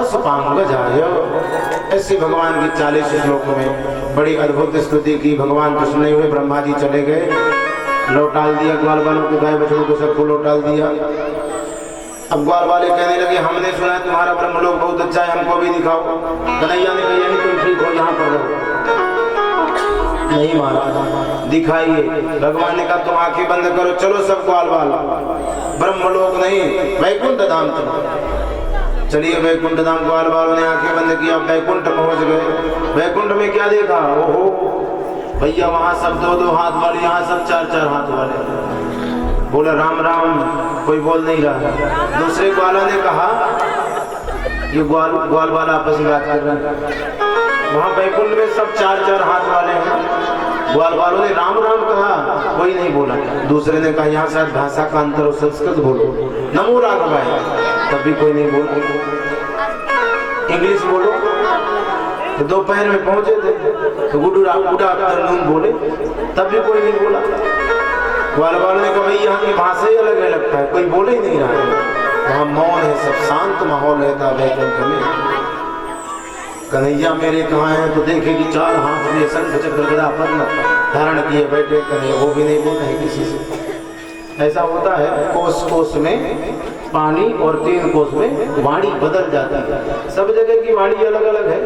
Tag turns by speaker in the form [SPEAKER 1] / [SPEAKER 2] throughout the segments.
[SPEAKER 1] सुपांग जाय। ऐसे भगवान की 40 श्लोकों में बड़ी अद्भुत स्तुति की। भगवान कुछ नहीं हुए, ब्रह्मा जी चले गए, लौटाल दिया ग्वाल वालों को, गाय बछड़ों को सबको लौटाल दिया। अब ग्वाल वाले कहने लगे हमने सुना है तुम्हारा ब्रह्मलोक बहुत अच्छा है, हमको भी दिखाओ। कन्हैया ने कहा नहीं तुम ठीक हो, यहाँ पर रहो। नहीं महाराज दिखाइए। भगवान ने कहा तुम आंखें बंद करो, चलो सब ग्वाल वाल, ब्रह्मलोक नहीं वैकुंठ धाम चलो। चलिए वैकुंठ धाम। ग्वाल वालों ने आंखें बंद किया, वैकुंठ पहुंच गए। वैकुंठ में क्या देखा? ओहो भैया वहां सब 2-2 हाथ वाले, यहाँ सब 4-4 हाथ वाले। बोला राम राम, कोई बोल नहीं रहा। दूसरे ग्वालों ने कहा, ये ग्वाल वाला आपस में बात कर रहे हैं, वहां वैकुंठ में सब 4-4 हाथ वाले हैं। ग्वाल वालों ने राम राम कहा, कोई नहीं बोला। दूसरे ने कहा यहाँ शायद भाषा का अंतर हो, संस्कृत बोलो, नमो राघवाय, तब भी कोई नहीं बोल। इंग्लिश बोलो। तो दोपहर में पहुंचे थे तो गुड आफ्टरनून बोले, तब भी कोई नहीं बोला। ग्वाल वालों ने कहा भाई यहाँ की भाषा ही अलग लगता है, कोई बोले ही नहीं रहा है। वहाँ मौन है, सब शांत माहौल रहता है वैकुंठ में। कन्हैया मेरे कहाँ हैं? तो देखे कि 4 हाथ में शंख चक्र गदा पद्म धारण किए बैठे कन्हैया, वो भी नहीं बोल रहे किसी से। ऐसा होता है कोस कोस में पानी और 3 कोस में वाणी बदल जाती है। सब जगह की वाणी अलग अलग है,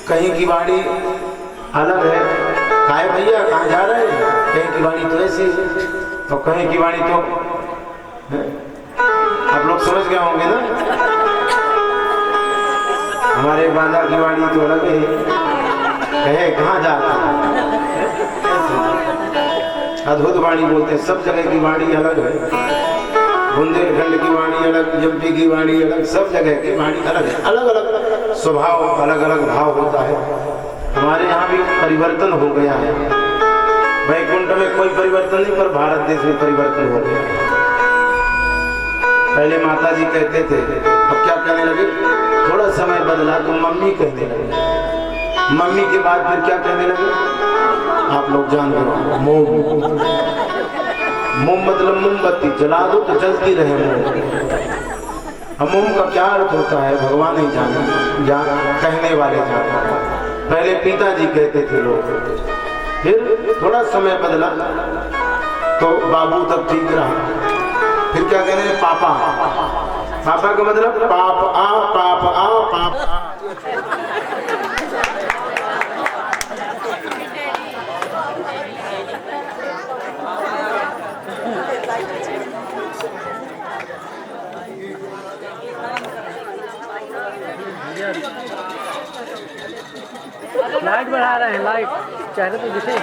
[SPEAKER 1] कहीं की वाणी अलग है। काय भैया कहाँ जा रहे हैं? कहीं की वाणी तो ऐसी तो कहीं की वाणी तो आप लोग समझ गए होंगे ना। हमारे बांदा की वाणी तो अलग है, कहे कहाँ जा रहा है, अद्भुत वाणी बोलते हैं। सब जगह की वाणी अलग है। बुंदेलखंड की वाणी अलग, एमपी की वाणी अलग, सब जगह की वाणी अलग है। अलग अलग स्वभाव, अलग अलग भाव होता है। हमारे यहाँ भी परिवर्तन हो गया है। वैकुंठ में कोई परिवर्तन नहीं, पर भारत देश में परिवर्तन हो गया। पहले माता जी कहते थे, अब क्या कहने लगे? थोड़ा समय बदला तो मम्मी कहने लगे। मम्मी के बाद फिर क्या कहने लगे? आप लोग जानते हो, मोम। मोम मतलब मोमबत्ती, जला दो तो जलती रहे मोम। अब मोम का क्या अर्थ होता है भगवान नहीं जाने, कहने वाले जाने। पहले पिताजी कहते थे लोग, फिर थोड़ा समय बदला तो बाबू तब ठीक रहा। फिर क्या कहने लगे? पापा। पापा का मतलब पाप आ पाप आ पाप आ।
[SPEAKER 2] लाइट बढ़ा रहे हैं, लाइट चेहरे पे दिखे।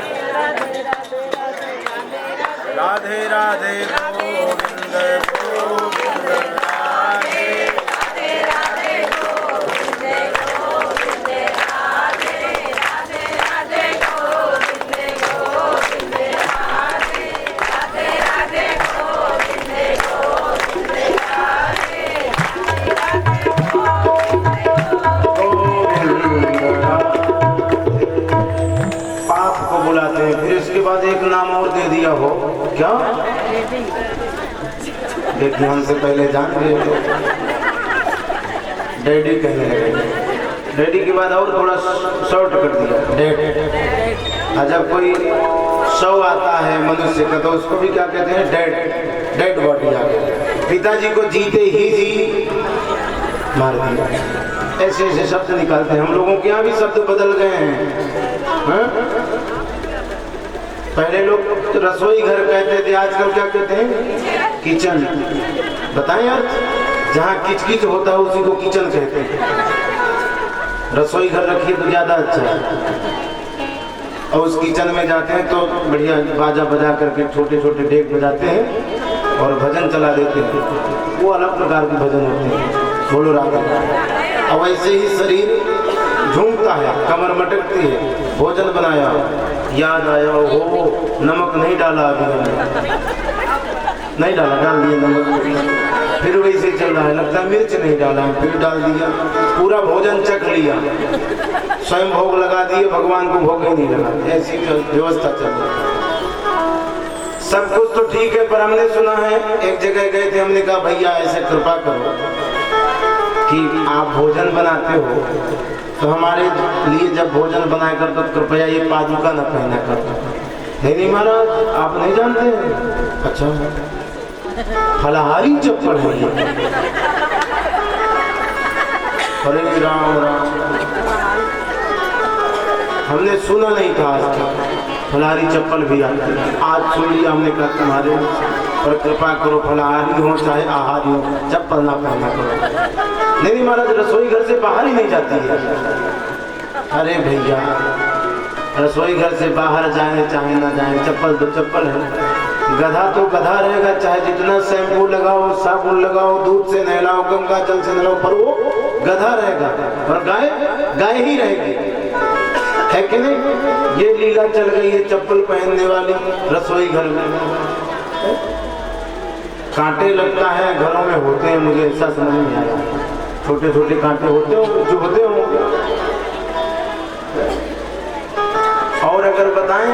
[SPEAKER 1] राधे राधे गोविंद गोविंद राधे राधे राधे गोविंद गोविंद राधे राधे राधे गोविंद गोविंद राधे राधे राधे गोविंद गोविंद राधे पाप को बुलाते हैं। फिर इसके बाद एक नाम और दे दिया हो, क्या? देखिए हमसे पहले जान गए थे, डैडी कहने लगे। डैडी के बाद और थोड़ा शॉर्ट कर दिया, डैड। जब कोई शव आता है मनुष्य का तो उसको भी क्या कहते हैं? डेड, डेड बॉडी आ गई। पिताजी को जीते ही जी मार दिया। ऐसे ऐसे शब्द निकालते हैं। हम लोगों के यहाँ भी शब्द बदल गए हैं। पहले लोग रसोई घर कहते थे, आजकल क्या कहते हैं? किचन। बताएं यार, जहाँ किच किच होता है उसी को किचन कहते हैं। रसोई घर रखिए तो ज्यादा अच्छा है। और उस किचन में जाते हैं तो बढ़िया बाजा बजा करके छोटे छोटे डेग बजाते हैं और भजन चला देते हैं। वो अलग प्रकार के भजन होते हैं। बोलो राधा। अब ऐसे ही शरीर झूमता है, कमर मटकती है। भोजन बनाया, याद आया हो नमक नहीं डाला अभी हमने, नहीं डाला, डाल दिया नमक। फिर वैसे चल रहा है, लगता है मिर्च नहीं डाला, फिर डाल दिया। पूरा भोजन चख लिया, स्वयं भोग लगा दिए, भगवान को भोग ही नहीं लगा। ऐसी व्यवस्था चल रही है। सब कुछ तो ठीक है, पर हमने सुना है एक जगह गए थे, हमने कहा भैया ऐसे कृपा करो, कि आप भोजन बनाते हो तो हमारे लिए जब भोजन बनाया कर तो कृपया ये पादुका न पहना कर। नहीं महाराज आप नहीं जानते हैं। अच्छा फलाहारी चप्पल है ये। हरे राम राम, हमने सुना नहीं था आज तक फलाहारी चप्पल भी आती है। आज सुन लिया हमने कहा तुम्हारे पर कृपा करो, फलाहारी हो चाहे आहारी हो, चप्पल ना पहना करो। नहीं महाराज रसोई घर से बाहर ही नहीं जाती है। अरे भैया रसोई घर से बाहर जाए चाहे ना जाए, चप्पल तो चप्पल है। गधा तो गधा रहेगा, चाहे जितना शैम्पू लगाओ, साबुन लगाओ, दूध से नहलाओ, गंगा जल से नहलाओ, पर वो गधा रहेगा। और गाय गाय ही रहेगी, है कि नहीं। ये लीला चल गई है चप्पल पहनने वाली रसोई घर में। कांटे लगता है घरों में होते हैं, मुझे ऐसा समझ में आया। छोटे छोटे कांटे होते हो जो होते हो। और अगर बताएं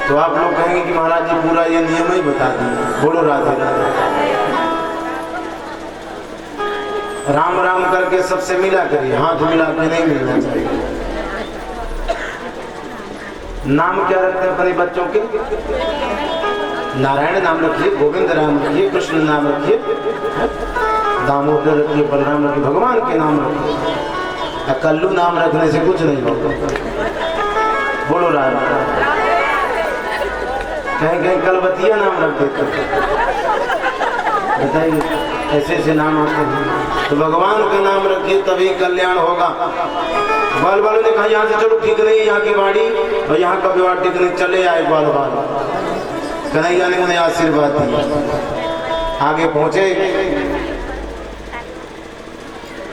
[SPEAKER 1] तो आप लोग कहेंगे कि महाराज जी पूरा ये नियम ही बता दिए। बोलो राधे राधे। राम राम करके सबसे मिला करिए, हाथ मिला के नहीं मिलना चाहिए। नाम क्या रखते हैं अपने बच्चों के? नारायण नाम रखिए, गोविंद नाम रखिए, कृष्ण नाम रखिए, दामोदर रखिए, बलराम रखिए, भगवान के नाम रखिए। कल्लू नाम रखने से कुछ नहीं होगा। बोलो राम। कहीं कहीं कलबतिया नाम रख देते, बताइए ऐसे ऐसे नाम आते हैं। तो भगवान का नाम रखिए तभी कल्याण होगा। ग्वाल वालों ने कहा यहाँ से चलो ठीक नहीं, यहाँ की बाड़ी और यहाँ का विवाह ठीक नहीं, चले आए ग्वाल वाले। कन्हैया ने उन्हें आशीर्वाद दिया, आगे पहुंचे।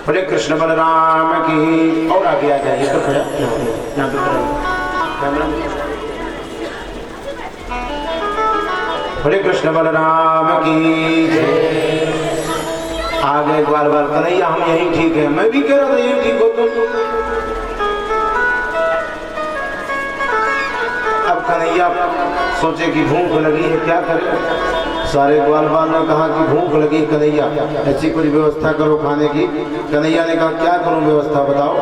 [SPEAKER 1] बोले कृष्ण बलराम की। और आगे आ जाइए तो खड़ा यहाँ पे कैमरा। बोले कृष्ण बलराम की। आगे ग्वाल बाल कन्हैया हम यही ठीक है। मैं भी कह रहा था यही ठीक हो तुम। अब कन्हैया सोचे कि भूख लगी है, क्या करें। सारे ग्वाल बाल ने कहा कि भूख लगी कन्हैया, ऐसी कुछ व्यवस्था करो खाने की। कन्हैया ने कहा क्या करूं व्यवस्था बताओ।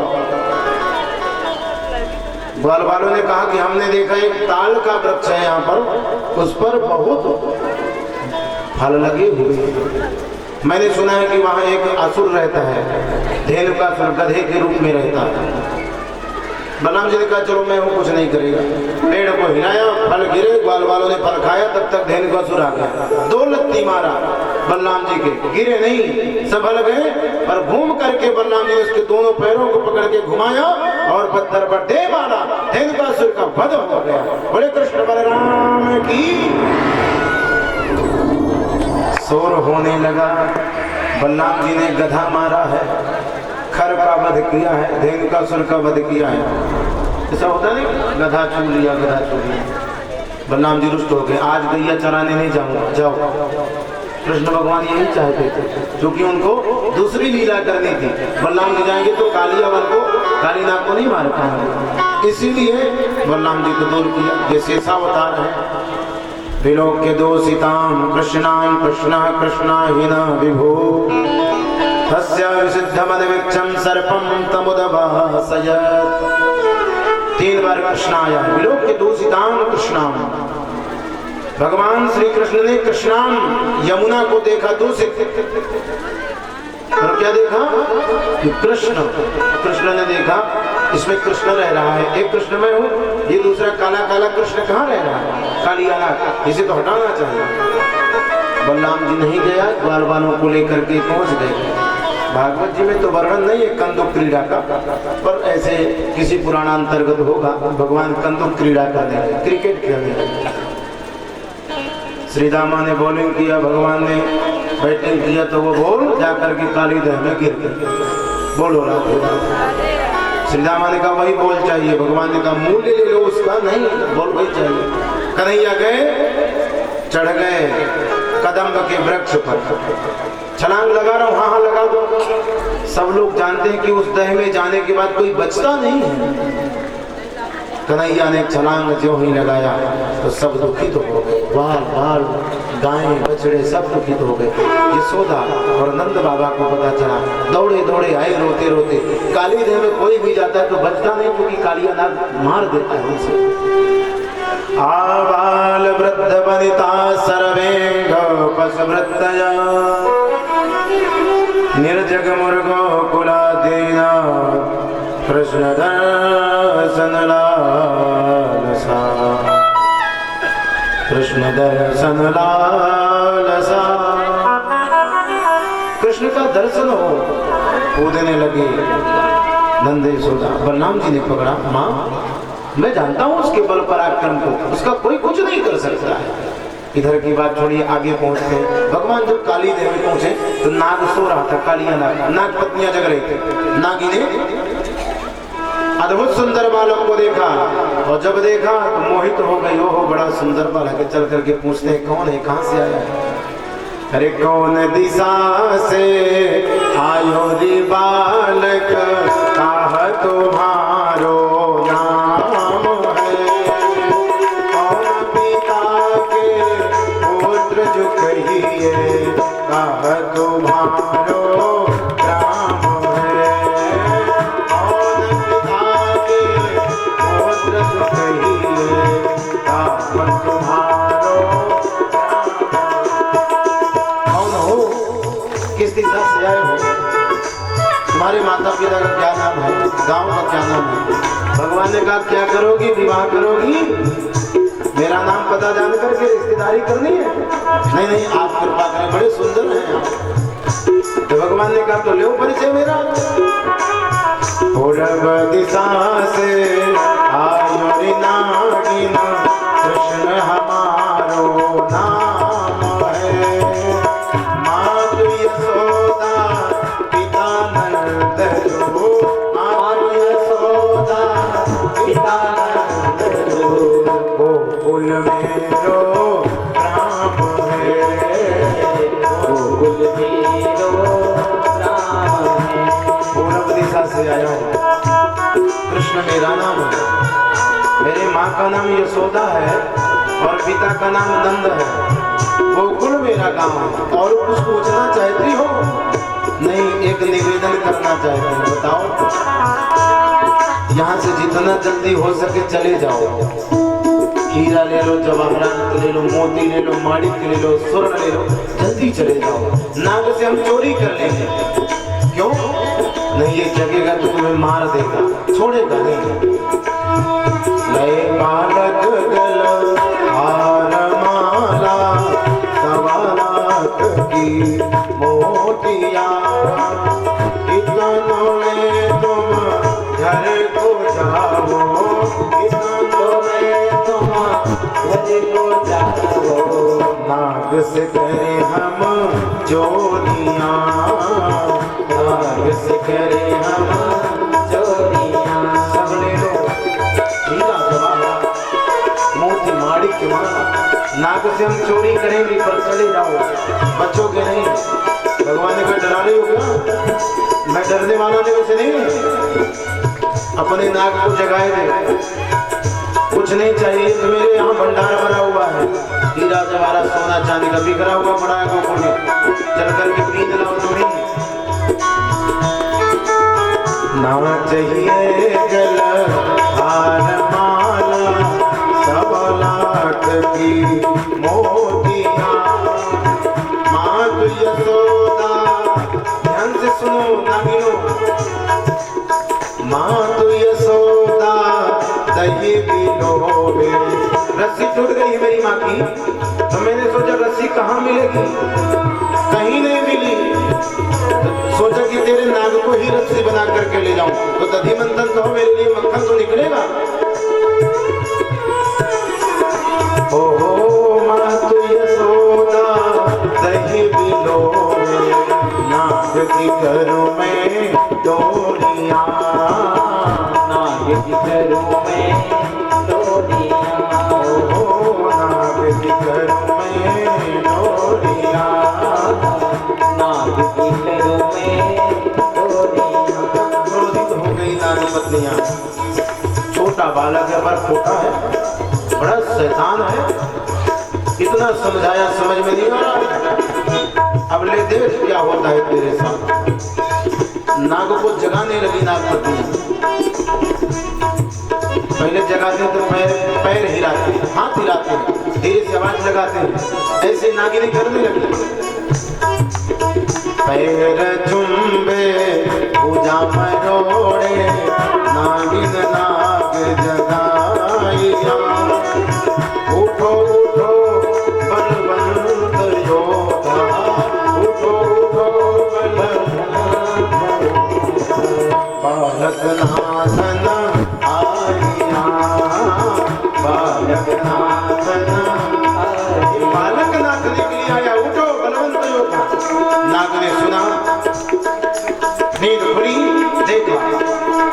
[SPEAKER 1] ग्वाल बालों ने कहा कि हमने देखा एक ताल का वृक्ष है यहाँ पर, उस पर बहुत फल लगे हुए। मैंने सुना है कि वहाँ एक असुर रहता है, धेनुकासुर, गधे के रूप में रहता है। बलराम जी ने कहा चलो मैं हूँ, कुछ नहीं करेगा। पेड़ को हिलाया, फल गिरे, ग्वाल वालों ने फल खाया, तब तक धेनुकासुर आ गया। 2 लत्ती मारा बलराम जी के, गिरे नहीं, सफल गए। पर घूम करके बलराम जी ने उसके दोनों पैरों को पकड़ के घुमाया और पत्थर पर दे मारा। धेनुकासुर का वध हो गया। बोले कृष्ण बलराम की। शोर होने लगा। बलराम जी ने गधा मारा है, खर का वध किया है, धेनुकासुर का वध किया है। ऐसा होता नहीं, गधा छू लिया, गधा छू लिया। बलराम जी रुष्ट हो गए, आज गैया चराने नहीं जाऊंगा, जाओ। कृष्ण भगवान यही चाहते थे, क्योंकि उनको दूसरी लीला करनी थी। बलराम जी जाएंगे तो कालिया वन को, काली नाग को नहीं मार पाएंगे, इसीलिए बलराम जी को दूर किया। ये शेषावतार है। विलोक्य दोषितां कृष्णां कृष्णः कृष्णाहीन विभो तस्य विशुद्धमदविक्षं सर्पं तमुदभासयत्। 3 बार कृष्ण आया। विलोक्य दोषितां कृष्णां, भगवान श्री कृष्ण ने कृष्णां यमुना को देखा दूषित। और क्या देखा कि कृष्ण ने देखा इसमें कृष्ण रह रहा है, एक कृष्ण मैं हूँ, ये दूसरा काला काला कृष्ण कहाँ रह रहा है, कालिया नाग, इसे तो हटाना चाहिए। बलराम जी नहीं गया, ग्वाल वालों को लेकर के पहुंच गए। भागवत जी में तो वर्णन नहीं है कंदुक क्रीड़ा का, पर ऐसे किसी पुराण अंतर्गत होगा। भगवान कंदुक क्रीड़ा करने लगे, क्रिकेट खेलने लगे। श्री दामा ने बॉलिंग किया, भगवान ने बैटिंग किया, तो वो बॉल जाकर के काली दह में गिर गई। बोलो राधे राधे। श्री दामा ने कहा वही बॉल चाहिए। भगवान ने कहा मूल्य ले लो उसका, नहीं बॉल वही चाहिए। कन्हैया गए, चढ़ गए कदम्ब के वृक्ष पर, छलांग लगा रहा हूँ, हाँ लगा दो। सब लोग जानते हैं कि उस दह में जाने के बाद कोई बचता नहीं है। कन्हैया ने छलांग जो ही लगाया तो सब दुखित हो गए। बाल बाल गायें बछड़े सब दुखित हो गए। यशोदा और नंद बाबा को पता चला, दौड़े दौड़े आए रोते रोते। काली देव में कोई भी जाता है तो बचता नहीं, क्योंकि कालिया नाग मार देता है उसे। आबाल वृद्ध वनिता सर्वेंग पशुवृत्तया निर्जग मुर्गो कुलादीना कृष्ण दर्शन लालसा कृष्ण दर्शन लालसा। कृष्ण का दर्शन हो कूदने लगे नंद यशोदा। बलराम जी ने पकड़ा, माँ मैं जानता हूँ उसके बल पराक्रम को, उसका कोई कुछ नहीं कर सकता है। इधर की बात छोड़िए, आगे पहुंचते हैं। भगवान जब काली देवी पहुंचे तो नाग सो रहा था, कालिया नाग पत्नियां जग रही थी। नागी ने अद्भुत सुंदर बालक को देखा और जब देखा तो मोहित हो गई। हो बड़ा सुंदर बालक है। चल करके पूछते हैं कौन है, कहां से आया है? अरे कौन दिशा से आयो दी बालक, काह तुम्हारो नाम है? कौन पिता के पुत्र जो कहिए, काह तुम्हारो राम है? कौन पिता के पुत्र जो कहिए, काह तुम्हारो किस दिशा से आए हो? तुम्हारे माता पिता का क्या नाम है? गांव का क्या नाम है? भगवान ने कहा क्या करोगी, विवाह करोगी? मेरा नाम पता जान करके रिश्तेदारी करनी है? नहीं नहीं, आप कृपा करें, बड़े सुंदर हैं आप। तो भगवान ने कहा तो लो परिचय मेरा। पूर्व दिशा से आयो रे नागिन, कृष्ण हमारो नाम है। मातु यशोदा पिता नंद जो, मातु यशोदा पिता नंद जो, गोकुल मेरो राम है, गोकुल मेरो राम है। पूर्व दिशा से आया हूँ, कृष्ण मेरा नाम है। मेरे माँ का नाम यशोदा है और पिता का नाम नंद है। गोकुल मेरा गांव है। और कुछ पूछना चाहती हो? नहीं, एक निवेदन करना चाहती हूँ, बताओ। यहाँ से जितना जल्दी हो सके चले जाओ। हीरा ले लो, जवाहरात ले लो, मोती ले लो, माणिक ले लो, स्वर्ण ले लो, जल्दी चले जाओ। नाग से हम चोरी कर लेंगे। क्यों? नहीं, ये जगेगा तो तुम्हें मार देगा, छोड़ेगा नहीं। नए बालक गल हार माला, सवा लाख की मोतिया, इतनों में तुम घर को जाओ, इतनों में तुम घर को जाओ। नाग से करे हम चोरियां, नाग से करे हम चोरियां। सब ले लो, हीरा जवाहरात मोती माणिक के माला। नाग से हम चोरी करेंगे पर चले जाओ, बचोगे नहीं। भगवान ने कहा डरा रही हो क्या? मैं डरने वाला नहीं, वैसे नहीं। अपने नाग को जगाए दे, कुछ नहीं चाहिए तो मेरे यहाँ भंडारा भरा हुआ है, हीरा जवाहरात सोना चांदी का बिखरा हुआ पड़ा है गोकुल में, चल करके पीन लाओ तुम्हें। ना चाहिए गल हार माला, सवा लाख की मोतिया, मातु यशोदा। ध्यान से सुनो नागिनो, मातु यशोदा दही बिलोवे। रस्सी टूट गई मेरी माँ की, तो मैंने सोचा रस्सी कहाँ मिलेगी, कहीं नहीं मिली। तो सोचा कि तेरे नाग को ही रस्सी बना करके ले जाऊं, तो दधी मंथन तो मेरे लिए मक्खन तो निकलेगा। ओ मातु यशोदा दही बिलोवे, नाग की करूं मैं डोरियां, नाग की करूं मैं डोरियां, ओ नाग की करूं मैं डोरियां, नाग की करूं मैं डोरियां। क्रोधित हो गई नाग पत्नियां। छोटा बालक है पर खोटा है, बड़ा शैतान है, इतना समझाया समझ में नहीं आ रहा। अब ले देख क्या होता है तेरे साथ। नाग को जगाने लगी नागपति। पहले जगाते तो पैर हिलाते, हाथ हिलाते, धीरे से आवाज लगाते हैं, ऐसे नागिनी करने लगी। पैर चुम्बे पूजा मरोड़े, नागिन नाग जगाइया। उठो उठो बलवंत योद्धा, उठो उठो बलवंत, बालक नाथन आइया, बालक नाथन आइया। बालक नाथ ने के लिए आया, उठो बलवंत योद्धा। नाग ने सुना, नींद खुली, देखा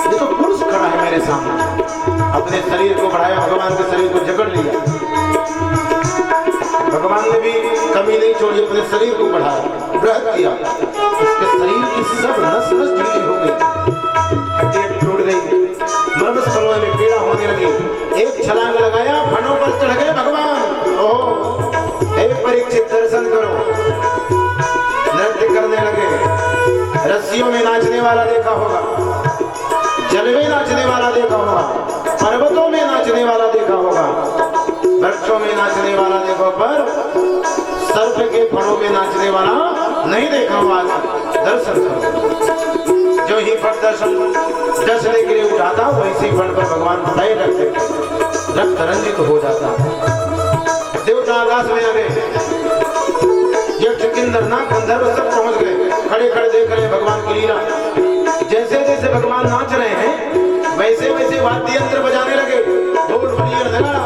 [SPEAKER 1] ये तो पुरुष खड़ा है मेरे सामने। अपने शरीर को बढ़ाया, भगवान के शरीर को जकड़ लिया। भगवान ने भी कमी नहीं छोड़ी, अपने शरीर को बढ़ाया, बृहद किया। उसके शरीर की सब नस नस ढीली हो गई, हड्डियां टूट गई, मर्मस्थलों में पीड़ा होने लगी। एक छलांग लगाया, फनों पर चढ़ गए भगवान। ओह हे परीक्षित, दर्शन करो। नृत्य करने लगे। रस्सियों में नाचने वाला देखा होगा, जल में नाचने वाला देखा होगा, पर्वतों में नाचने वाला देखा होगा, वृक्षों में नाचने वाला देखो, पर सर्प के फणों में नाचने वाला नहीं देखा होगा। दर्शन करो। जो ही फट दर्शन डसने के लिए उठाता, वैसे ही फट पर भगवान पैर रखते, रक्त रंजित हो जाता। देवता आकाश में आ गए, यक्ष किन्नर नाग गंधर्व सब पहुंच गए, खड़े खड़े देख रहे भगवान की लीला। जैसे जैसे भगवान नाच रहे हैं, वैसे वैसे वाद्य यंत्र बजाने लगे। ढोल बलियर नगाड़ा,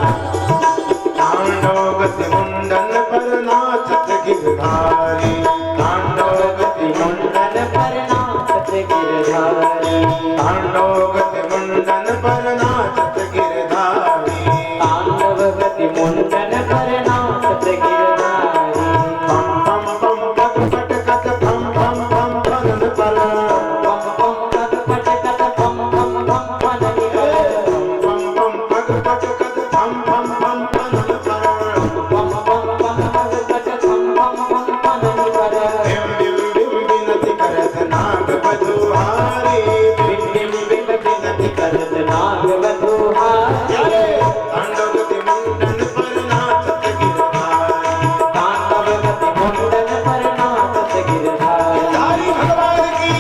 [SPEAKER 1] तांडव गति मुंडन पर नाचत गिरधारी, तांडव गति मुंडन पर नाचत गिरधारी, तांडव गति मुंडन पर नाचत गिरधारी, तांडव गति मुंडन पर नाचत गिरधारी। पम पम पम पट पट कट पम पम पम पनन पर, पम पम कट पट कट पम पम पम पनन पर, पम पम पट पट कट पम पम पम पनन पर, पम पम पम पट कट पम पम पम पनन पर। बिम बिम बिम बिनती करत नाग बधुहारी, बिम बिम बिम बिनती करत नाग बधुहारी। तांडव गति मुंडन पर नाचत गिरधारी, तांडव गति मुंडन पर नाचत गिरधारी। धारी भगवान की।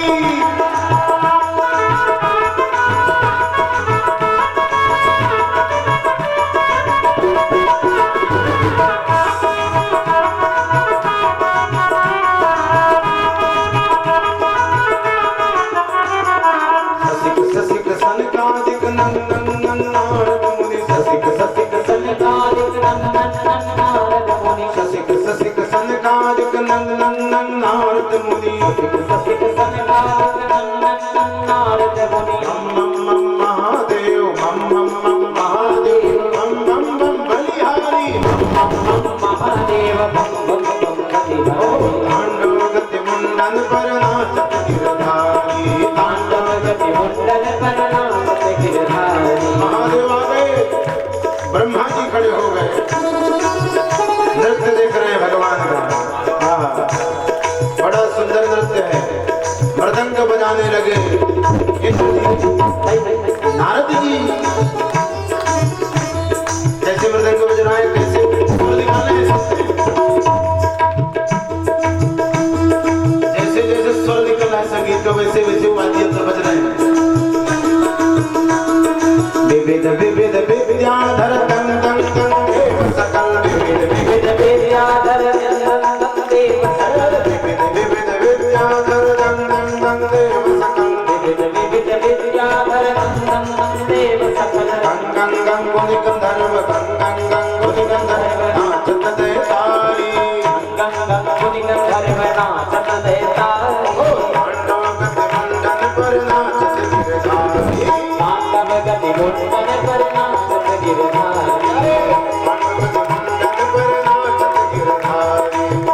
[SPEAKER 1] ससिक ससिक सनकादिक नंग नंग नंग नारद मुनि, ससिक ससिक सनकादिक नंग नंग नंग नारद मुनि, ससिक ससिक सनकादिक नंग नंग नंग नारद मुनि, ससिक ससिक सनकादिक नंग नंग नंग नारद मुनि। मम मम मम महादेव, मम मम मम महादेव, मम मम मम बलिहारी, मम मम मम महादेव, मम मम मम बलिहारी। तांडव गति मुंडन पर नाचत गिरधारी, तांडव गति मुंडन पर नाचत गिरधारी। महादेव आ गए, ब्रह्मा जी खड़े हो गए, नृत्य देख रहे हैं भगवान का। हाँ, बड़ा सुंदर नृत्य है। मृदंग बजाने लगे नारद जी, जैसे मृदंग बज रहा है, कैसे सुर निकाले हैं। जैसे जैसे स्वर निकल रहा है संगीत का, वैसे वैसे वाद्य यंत्र बज रहे हैं। विविध विविध विद्याधर दंग दंग दंग देव सकल, विविध विविध विद्याधर दंग दंग देव सकल, विविध विविध विद्याधर दंग दंग दंग देव सकल, विविध विविध विद्याधर दंग दंग दंग देव सकल। गंग गंग गंग गुनि गंधर्व, गंग गंग गंग गुनि गंधर्व नाचत देतारी, गंग गंग गुनि गंधर्व नाचत देतारी। तांडव गति मुंडन पर नाचत गिरधारी, तांडव गति मुंडन पर नाचत गिरधारी,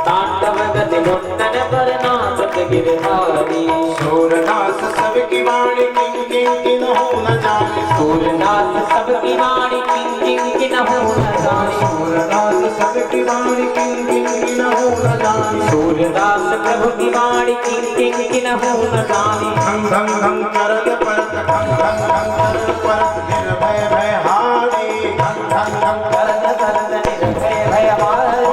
[SPEAKER 1] तांडव गति मुंडन पर नाचत गिरधारी। सूरदास सबकी वाणी किं किं किन हो न जाने,
[SPEAKER 3] सूरनाथ सबकी वाणी किंग किंग की न हो न जाने
[SPEAKER 1] सूरनाथ सबकी वाणी किंग किंग की न हो न जाने
[SPEAKER 3] सूरदास प्रभु की वाणी किंग किंग की न हो न जाने
[SPEAKER 1] धं धं धं करत परत धं धं धं करत परत निर्भय भय हारी धं धं धं
[SPEAKER 3] करत करत निर्भय भय हारी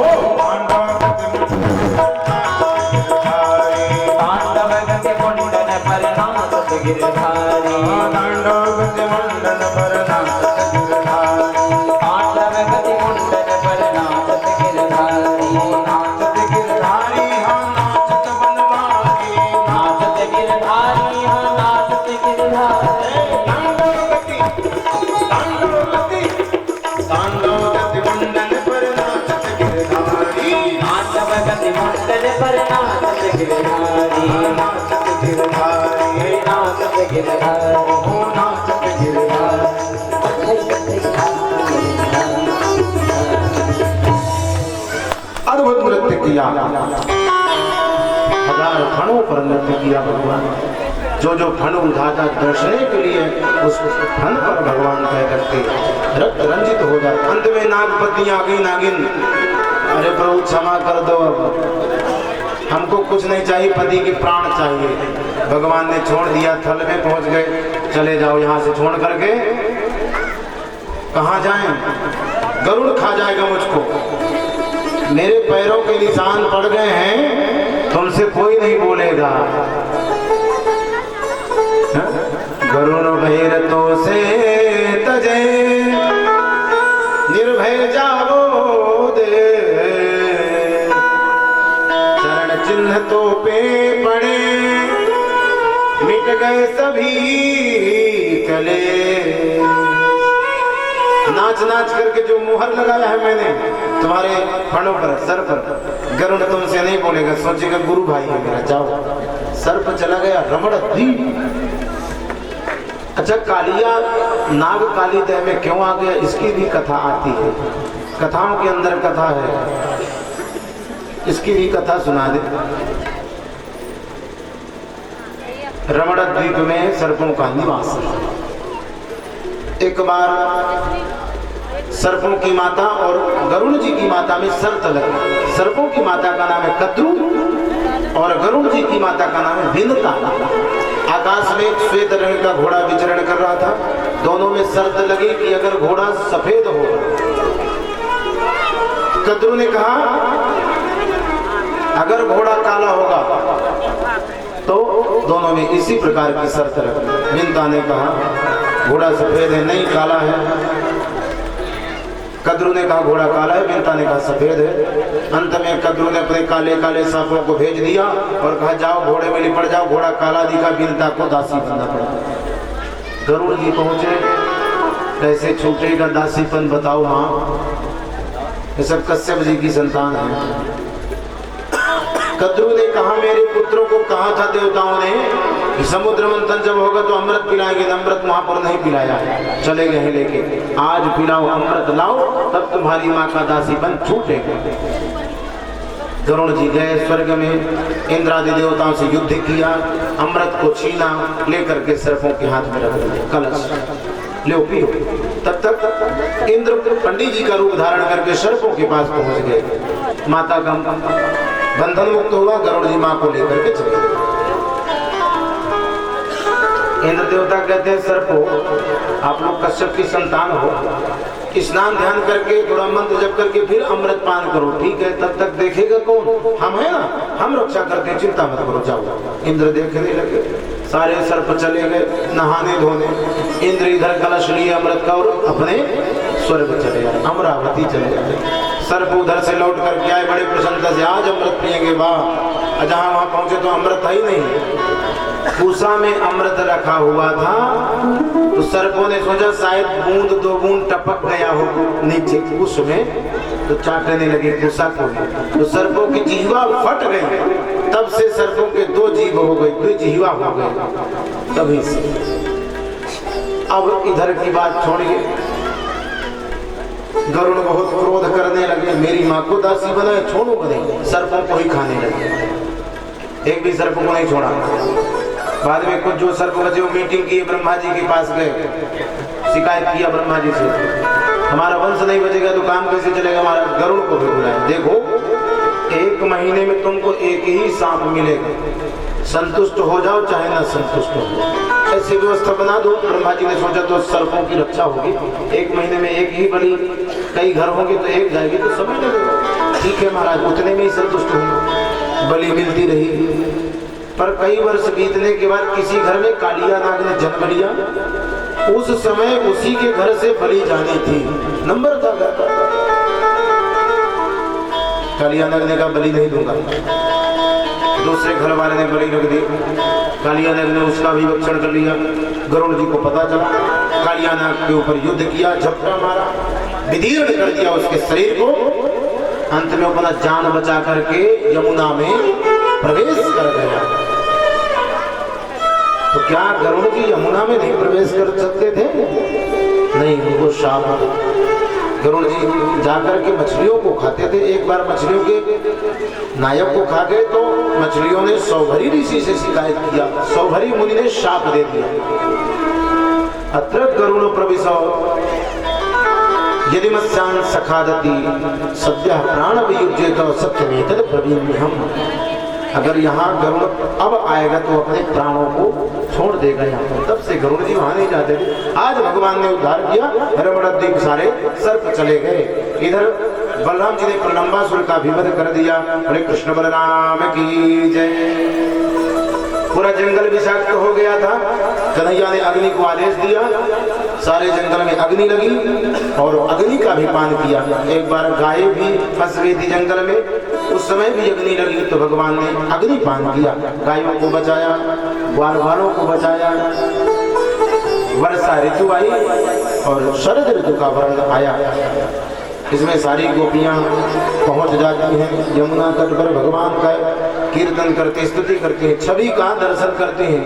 [SPEAKER 3] तांडव गति मुंडन पर नाथ गिरधारी
[SPEAKER 1] तांडव गति मुंडन पर नाथ गिरधारी
[SPEAKER 3] तांडव गति मुंडन पर नाथ गिरधारी
[SPEAKER 1] नाचत गिरधारी हाँ नाचत बनवारी
[SPEAKER 3] नाचत गिरधारी हाँ नाचत गिरधारी
[SPEAKER 1] तांडव गति मुंडन पर नाचत गिरधारी
[SPEAKER 3] तांडव गति मुंडन पर नाचत गिरधारी
[SPEAKER 1] नाचत गिरधारी
[SPEAKER 3] नाचत गिरधारी
[SPEAKER 1] हो नाचत गिरधारी अद्भुत नृत्य किया हजार फणों पर नृत्य किया भगवान जो जो फण उठाता दर्शने के लिए उस फण पर भगवान कह करके रक्त रंजित हो जाए अंत में नागपति आ गई नागिन अरे प्रभु क्षमा कर दो अब हमको कुछ नहीं चाहिए पति के प्राण चाहिए भगवान ने छोड़ दिया थल में पहुंच गए चले जाओ यहाँ से छोड़ करके कहाँ जाएं गरुड़ खा जाएगा मुझको मेरे पैरों के निशान पड़ गए हैं तुमसे कोई नहीं बोलेगा गरुड़ भैरतों से तजे निर्भय जाओ दे चरण चिन्ह तो पे पड़े मिट गए सभी कले नाच नाच करके जो मुहर लगाया है मैंने तुम्हारे फणों पर सर पर गरुड़ तुमसे नहीं बोलेगा सोचेगा गुरु भाई है मेरा जाओ सर पर चला गया रमण दीप अच्छा कालिया नाग काली देह में क्यों आ गया इसकी भी कथा आती है कथाओं के अंदर कथा है इसकी भी कथा सुना दे रमण द्वीप में सर्पों का निवास एक बार सर्पों की माता और गरुड़ जी की माता में शर्त लगी सर्पों की माता का नाम है कद्रू और गरुड़ जी की माता का नाम है विनता आकाश में एक श्वेत रंग का घोड़ा विचरण कर रहा था दोनों में शर्त लगी कि अगर घोड़ा सफेद होगा कद्रू ने कहा अगर घोड़ा काला होगा तो दोनों में इसी प्रकार की शर्त रखी विनता ने कहा घोड़ा सफेद है नहीं काला है कद्रू ने कहा घोड़ा काला है विनता ने कहा सफेद है अंत में कद्रू ने अपने काले काले सांपों को भेज दिया और कहा जाओ घोड़े में लिपट जाओ घोड़ा काला दिखा विनता को दासी बनना पड़ा गरुड़ जी पहुंचे कैसे छूटेगा दासीपन बताओ माँ ये सब कश्यप जी की संतान है कद्रू ने कहा मेरे पुत्रों को कहा था देवताओं ने कि समुद्र मंथन जब होगा तो अमृत पिलाएंगे अमृत वहां पर नहीं पिलाया चले गए लेके आज पिलाओ अमृत लाओ तब तुम्हारी माँ का दासीपन छूटेगा गरुड़ जी गए स्वर्ग में इंद्रादि देवताओं से युद्ध किया अमृत को छीना लेकर के सर्पों के हाथ में रख दिया कलश लो पियो तब तक इंद्र पंडित जी का रूप धारण करके सर्पों के पास पहुंच गए माता का बंधन मुक्त हुआ गरुड़ जी माँ को लेकर के चले इंद्र देवता कहते हैं सर्पो आप लोग कश्यप की संतान हो स्नान ध्यान करके थोड़ा मंत्र जप करके फिर अमृत पान करो ठीक है तब तक देखेगा कौन हम है ना हम रक्षा करते हैं चिंता मत करो जाओ इंद्र देखने लगे सारे सर्प चले गए नहाने धोने इंद्र इधर कलश लिए अमृत का और अपने स्वर्ग चले गए अमरावती चले गए सर्प उधर से लौट कर के आए बड़े प्रसन्नता से आज अमृत पिएंगे वाह जहाँ वहां पहुंचे तो अमृत है ही नहीं पूसा में अमृत रखा हुआ था तो सर्पों ने सोचा शायद बूंद दो बूंद टपक गया हो नीचे कुश में तो चाटने लगे कुशा को तो सर्पों की जिह्वा फट गई तब से सर्पों के दो जीभ हो गई दो जिह्वा हो गई तभी से अब इधर की बात छोड़िए गरुड़ बहुत क्रोध करने लगे मेरी माँ को दासी बनाए छोड़ो नहीं सर्पों को ही खाने लगे एक भी सर्प को नहीं छोड़ा बाद में कुछ जो सर्प बचे वो मीटिंग की ब्रह्मा जी के पास गए शिकायत किया ब्रह्मा जी से, हमारा वंश नहीं बचेगा तो काम कैसे चलेगा, हमारा गरुड़ को भी बुलाया। देखो 1 महीने में तुमको एक ही सांप मिलेगा, संतुष्ट हो जाओ चाहे ना संतुष्ट हो, ऐसी व्यवस्था बना दो। ब्रह्मा जी ने सोचा तो सर्पों की रक्षा होगी, 1 महीने में एक ही बलि, कई घर होंगे तो एक जाएगी तो समय लगेगा। ठीक है महाराज, उतने में ही संतुष्ट हुए, बलि मिलती रही। पर कई वर्ष बीतने के बाद किसी घर में कालिया नाग ने जन्म लिया। उस समय उसी के घर से बलि जानी थी, नंबर था घर का। कालिया नाग ने कहा बलि नहीं दूंगा, दूसरे घर वाले ने बलि रख दी। कालिया नाग ने उसका भी भक्षण कर लिया। गरुड़ जी को पता चला, कालिया नाग के ऊपर युद्ध किया, झपटा मारा, विदीर्ण कर दिया उसके शरीर को। अंत में अपना जान बचा करके यमुना में प्रवेश कर गया। तो क्या गरुड़ जी यमुना में नहीं प्रवेश कर सकते थे? नहीं, उनको शाप। गरुड़ जी जाकर के मछलियों को खाते थे। एक बार मछलियों के नायक को खा गए तो मछलियों ने सौभरी ऋषि से शिकायत किया, सौभरी मुनि ने शाप दे दिया, अत्र गरुड़ प्रविशो यदि मत्स्यान् सखादति सद्यः प्राण वियुज्येत सत्यमेतद् ब्रवीम्यहम्। अगर यहाँ गरुड़ अब आएगा तो अपने प्राणों को छोड़ देगा यहाँ पर। तब से गरुड़ जी वहां नहीं जाते थे। आज भगवान ने उद्धार किया, रमणद्वीप सारे सर्प चले गए। इधर बलराम जी ने प्रलंबासुर का भी वध कर दिया। हरे कृष्ण बलराम की जय। पूरा जंगल विषाक्त हो गया था। कन्हैया ने अग्नि को आदेश दिया, सारे जंगल में अग्नि लगी और अग्नि का भी पान किया। एक बार गाय भी फंस गई थी जंगल में, उस समय भी अग्नि लगी तो भगवान ने अग्नि पान किया, गायों को बचाया, ग्वाल वालों को बचाया। वर्षा ऋतु आई और शरद ऋतु का वर्ण आया। इसमें सारी गोपियां पहुंच जाती हैं यमुना तट पर, भगवान का कीर्तन करते, स्तुति करते हैं, छवि का दर्शन करते हैं।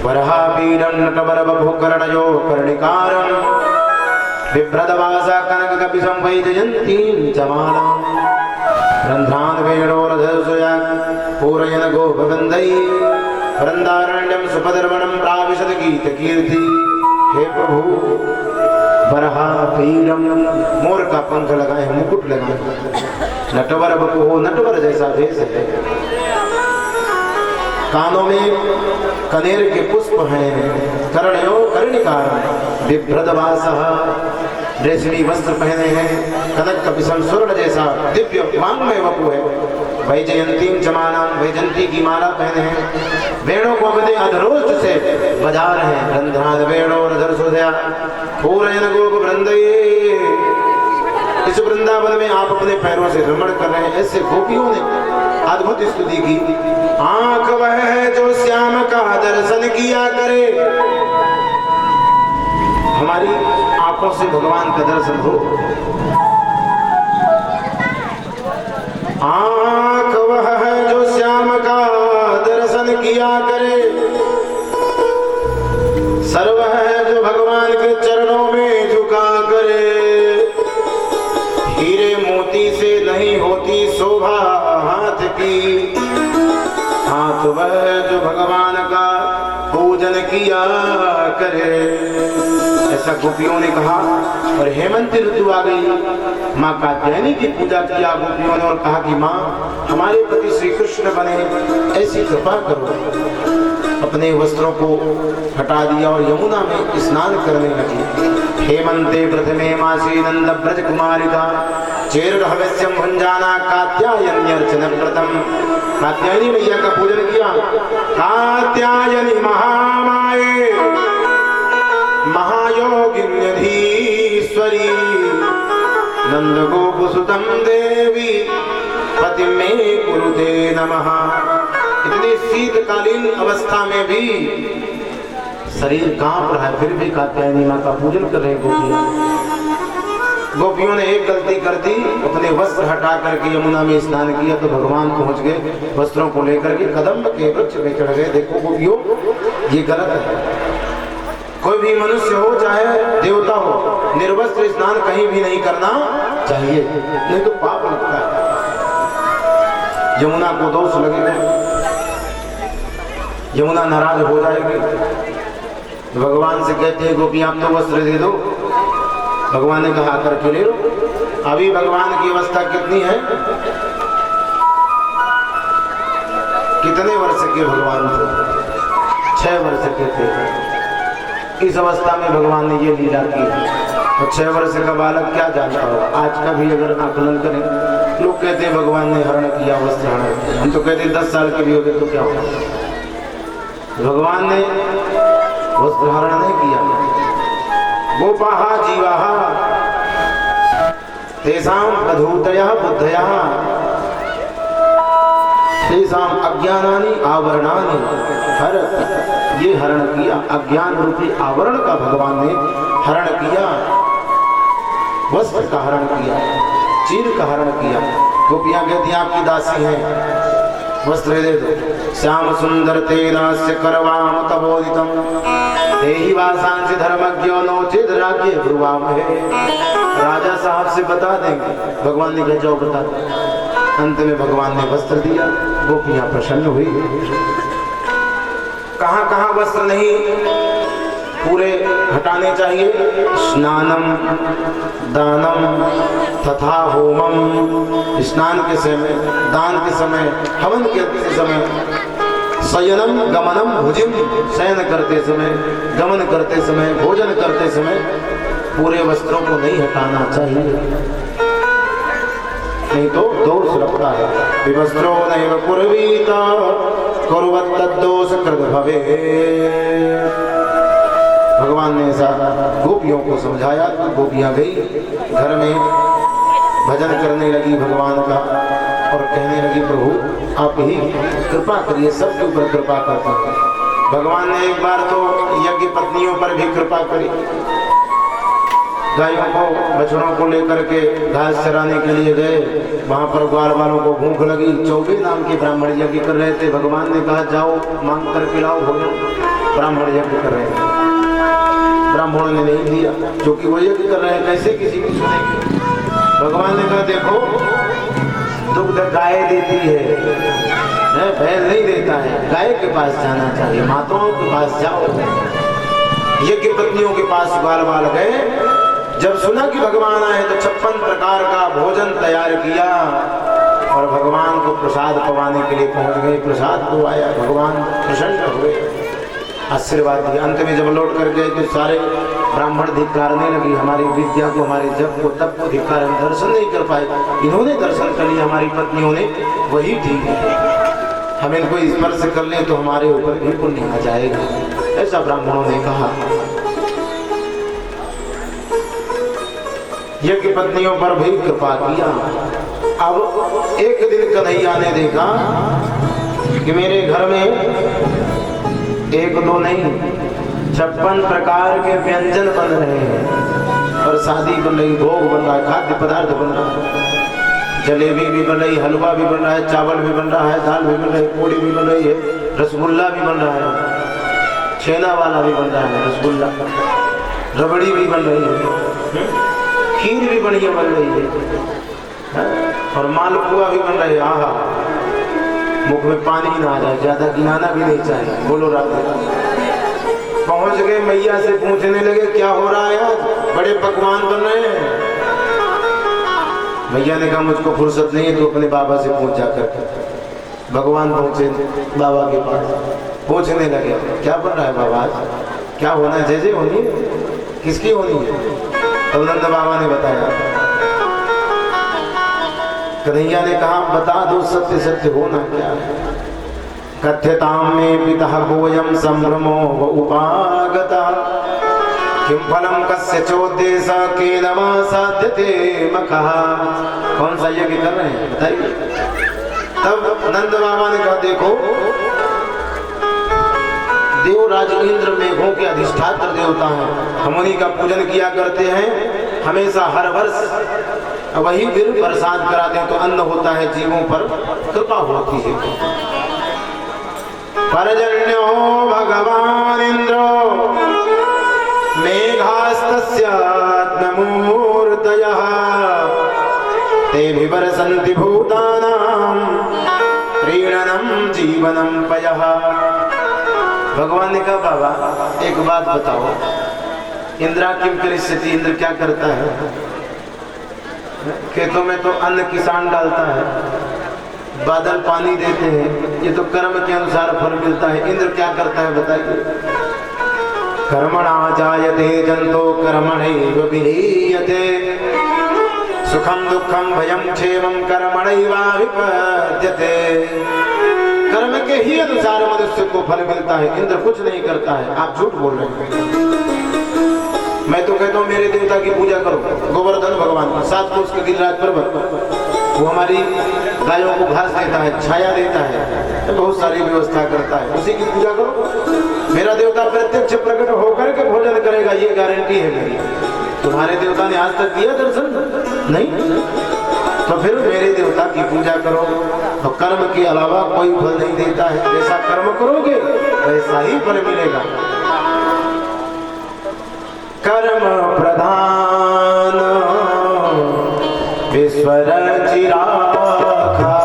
[SPEAKER 1] वरहापीडं नटवर बभो कर्णयो कर्णिकारं बिभ्रदवासा कनक कपिशं वैजयन्तीं चमालां रन्ध्रान् वेणोरधसुया पूरयन् गोपवृन्दै वृन्दारण्यं सुपदर्वणं प्राविशद गीतकीर्ति। हे प्रभु, बरहा पीरम, मोर का पंख लगाए, मुकुट लगाए, नटवर बपो, नटवर जैसा वेश है, कानों में कनेर के पुष्प हैं, कर्णयो कर्णिकार, बिभ्रदवासः, रेशमी वस्त्र पहने हैं, कनक कपिशं स्वर्ण जैसा दिव्य वांग्मय वपु है, वैजयंतीं चमालां, वैजयंती की माला पहने हैं, वेणों को अपने अधरोष्ट से बजा रहे हैं, रंध्रान वेणोरधरसुधया पूरयन् गोपवृन्दैः। इस वृंदावन में आप अपने पैरों से रमण कर रहे हैं। ऐसे गोपियों ने अद्भुत स्तुति की। आंख वह है जो श्याम का दर्शन किया करे, हमारी आंखों से भगवान का दर्शन हो। आंख वह है जो श्याम का दर्शन किया करे, सर्व है जो भगवान के चरणों में झुका करे। हीरे मोती से नहीं होती शोभा हाथ की, हाथ वह जो भगवान का पूजन किया करे। ऐसा गोपियों ने कहा। और हेमंत ऋतु आ गई, माँ कात्यायनी की पूजा किया गोपियों ने और कहा कि माँ हमारे पति श्री कृष्ण बने, ऐसी कृपा करो। अपने वस्त्रों को हटा दिया और यमुना में स्नान करने लगी। हेमंते प्रथमे मासी नंद ब्रज कुमारिका चेरुरहस्यम भंजाना कात्यायन्यर्चन प्रथम। कात्यायनी मैया का पूजन किया। कात्यायनी महामाये महायोगिन्यधीश्वरी नंद गोपसुतम देवी पति में कुरुते नमः। इतनी शीतकालीन अवस्था में भी शरीर कांप रहा है, फिर भी कात्यायनी माँ का पूजन कर रहे गोपियां। गोपियों ने एक गलती कर दी, अपने वस्त्र हटा करके यमुना में स्नान किया तो भगवान पहुंच गए। वस्त्रों को लेकर के कदम्ब के वृक्ष में चढ़ गए। देखो गोपियों, ये गलत है। कोई भी मनुष्य हो चाहे देवता हो, निर्वस्त्र स्नान कहीं भी नहीं करना चाहिए, नहीं तो पाप लगता है। यमुना को दोष लगेगा, यमुना नाराज हो जाएगी। भगवान से कहते हैं गोपियां आप तो वस्त्र दे दो। भगवान ने कहा आकर के ले लो। अभी भगवान की अवस्था कितनी है, कितने वर्ष के भगवान थे? 6 वर्ष के थे। इस अवस्था में भगवान ने ये लीला की। और 6 वर्ष का बालक क्या जानता हो? आज का भी अगर आकलन करें, लोग कहते हैं भगवान ने हरण किया, वस्त्र हरण। हम तो कहते हैं 10 साल के भी हो गए तो क्या होगा? भगवान ने वस्त्र हरण नहीं किया। गोपाहा जीवाहा तेषां अधूतयः बुद्धयः तेषां अज्ञानानि आवरणानि हरत्। ये हरण किया, अज्ञान रूपी आवरण का भगवान ने हरण किया, वस्त्र का हरण किया, चीर का हरण किया। गोपियां कहती हैं आपकी दासी हैं, वस्त्र दे दो। श्याम सुंदर तेनास्य करवाम तबोदितम देहि वासांसि धर्मज्ञो नोचित राज्य ब्रुवामहे। राजा साहब से बता देंगे। भगवान ने कहा जाओ बता दो। अंत में भगवान ने वस्त्र दिया, गोपियां प्रसन्न हुई। कहाँ कहाँ वस्त्र नहीं पूरे हटाने चाहिए? स्नानम दानम तथा होमम। स्नान के समय, दान के समय, हवन के समय, शयनम गमनम भुजिम। शयन करते समय, गमन करते समय, भोजन करते समय पूरे वस्त्रों को नहीं हटाना चाहिए, नहीं तो दोष लगता है। विवस्त्रो नैव कुर्वीत कुर्वत् तद्दोष कृत भवेत्। भगवान ने ऐसा गोपियों को समझाया तो गोपियां गई घर में, भजन करने लगी भगवान का और कहने लगी प्रभु आप ही कृपा करिए, सबके ऊपर कृपा करते हैं। भगवान ने एक बार तो यज्ञ पत्नियों पर भी कृपा करी। गायों को बछड़ों को लेकर के घास चराने के लिए गए, वहां पर ग्वाल वालों को भूख लगी। 24 नाम के ब्राह्मण यज्ञ कर रहे थे। भगवान ने कहा जाओ मांग करके लाओ भोजन। ब्राह्मण यज्ञ कर रहे थे, ब्राह्मणों ने नहीं दिया क्योंकि वो यज्ञ कर रहे हैं, कैसे किसी की सुनेंगे। भगवान ने कहा देखो दुग्ध गाय देती है, बैल नहीं देता है। गाय के पास जाना चाहिए, माताओं के पास जाओ। यज्ञ पत्नियों के पास ग्वाल वाल गए। जब सुना कि भगवान आए तो 56 प्रकार का भोजन तैयार किया और भगवान को प्रसाद पवाने के लिए पहुंच गए। प्रसाद को आया, भगवान प्रसन्न हुए, आशीर्वाद दिया। अंत में जब लौट कर गए तो सारे ब्राह्मण धिक्कारने लगी हमारी विद्या को, हमारे जप को, तप को धिक्कार, दर्शन नहीं कर पाए। इन्होंने दर्शन कर लिया हमारी पत्नियों ने, वही ठीक है। हम इनको स्पर्श कर ले तो हमारे ऊपर भी पुण्य आ जाएगा, ऐसा ब्राह्मणों ने कहा। यज्ञ पत्नियों पर भी कृपा किया। अब एक दिन कन्हैया ने देखा कि मेरे घर में 1-2 नहीं 56 प्रकार के व्यंजन बन रहे हैं और शादी बन रही, भोग बन रहा है, खाद्य पदार्थ बन रहा है, जलेबी भी बन रही, हलवा भी बन रहा है, चावल भी बन रहा है, दाल भी बन रही है, पूड़ी भी बन रही है, रसगुल्ला भी बन रहा है, छेना वाला भी बन रहा है रसगुल्ला, रबड़ी भी बन रही है, खीर भी बढ़िया बन रही है और मालपुआ भी बन रही है। आहा, मुख में पानी ना आ जाए, ज्यादा गिनाना भी नहीं चाहिए। बोलो राधे राधे। पहुंच गए, मैया से पूछने लगे क्या हो रहा है आज, बड़े पकवान बन रहे हैं। मैया ने कहा मुझको फुर्सत नहीं है, तो अपने बाबा से पूछ जाकर। भगवान पहुंचे बाबा के पास, पूछने लगे क्या बन रहा है बाबा आज, क्या होना है, जय जय होनी है, किसकी होनी है। तब नंद बाबा ने बताया। कन्हैया ने कहा बता दो सत्य सत्य होना क्या है। कथ्यताम में पिता गोयम संभ्रमो व उपागता किम फलम कस्य चोद्देश केन वा साध्यते मखः। कौन सा यज्ञ कर रहे हैं बताइए। तब नंद बाबा ने कहा देखो देवराज इंद्र मेघों के अधिष्ठात्र देवता हैं, हम उन्हीं का पूजन किया करते हैं हमेशा, हर वर्ष वही फिर बरसात कराते हैं तो अन्न होता है, जीवों पर कृपा होती है। पर्जन्यो भगवान इंद्रो मेघास्तस्य आत्ममूर्तयः तेभि वर्षन्ति भूतानां प्रीणनं जीवनं पयः। भगवान ने कहा बाबा एक बात बताओ, इंद्रा किम करिष्यति, इंद्र क्या करता है? खेतों में तो अन्न किसान डालता है, बादल पानी देते हैं, ये तो कर्म के अनुसार फल मिलता है। इंद्र क्या करता है बताइए? कर्मणा जायते जंतो कर्मणैव विलीयते, सुखम दुखम भयम क्षेमम कर्मणैवाभिपद्यते। कर्म के ही अनुसार मनुष्य को फल मिलता है, इंद्र कुछ नहीं करता है। आप झूठ बोल रहे हैं। मैं तो कहता हूँ मेरे देवता की पूजा करो, गोवर्धन भगवान का, 7 कोस के गिरिराज पर्वत, वो हमारी गायों को घास देता है, छाया देता है, बहुत सारी व्यवस्था करता है, उसी की पूजा करो। मेरा देवता प्रत्यक्ष प्रकट होकर के भोजन करेगा, ये गारंटी है मेरी। तुम्हारे देवता ने आज तक दिया दर्शन? नहीं। तो फिर मेरे देवता की पूजा करो। तो कर्म के अलावा कोई फल नहीं देता है, जैसा कर्म करोगे वैसा ही फल मिलेगा। कर्म प्रधान ईश्वर चिराखा,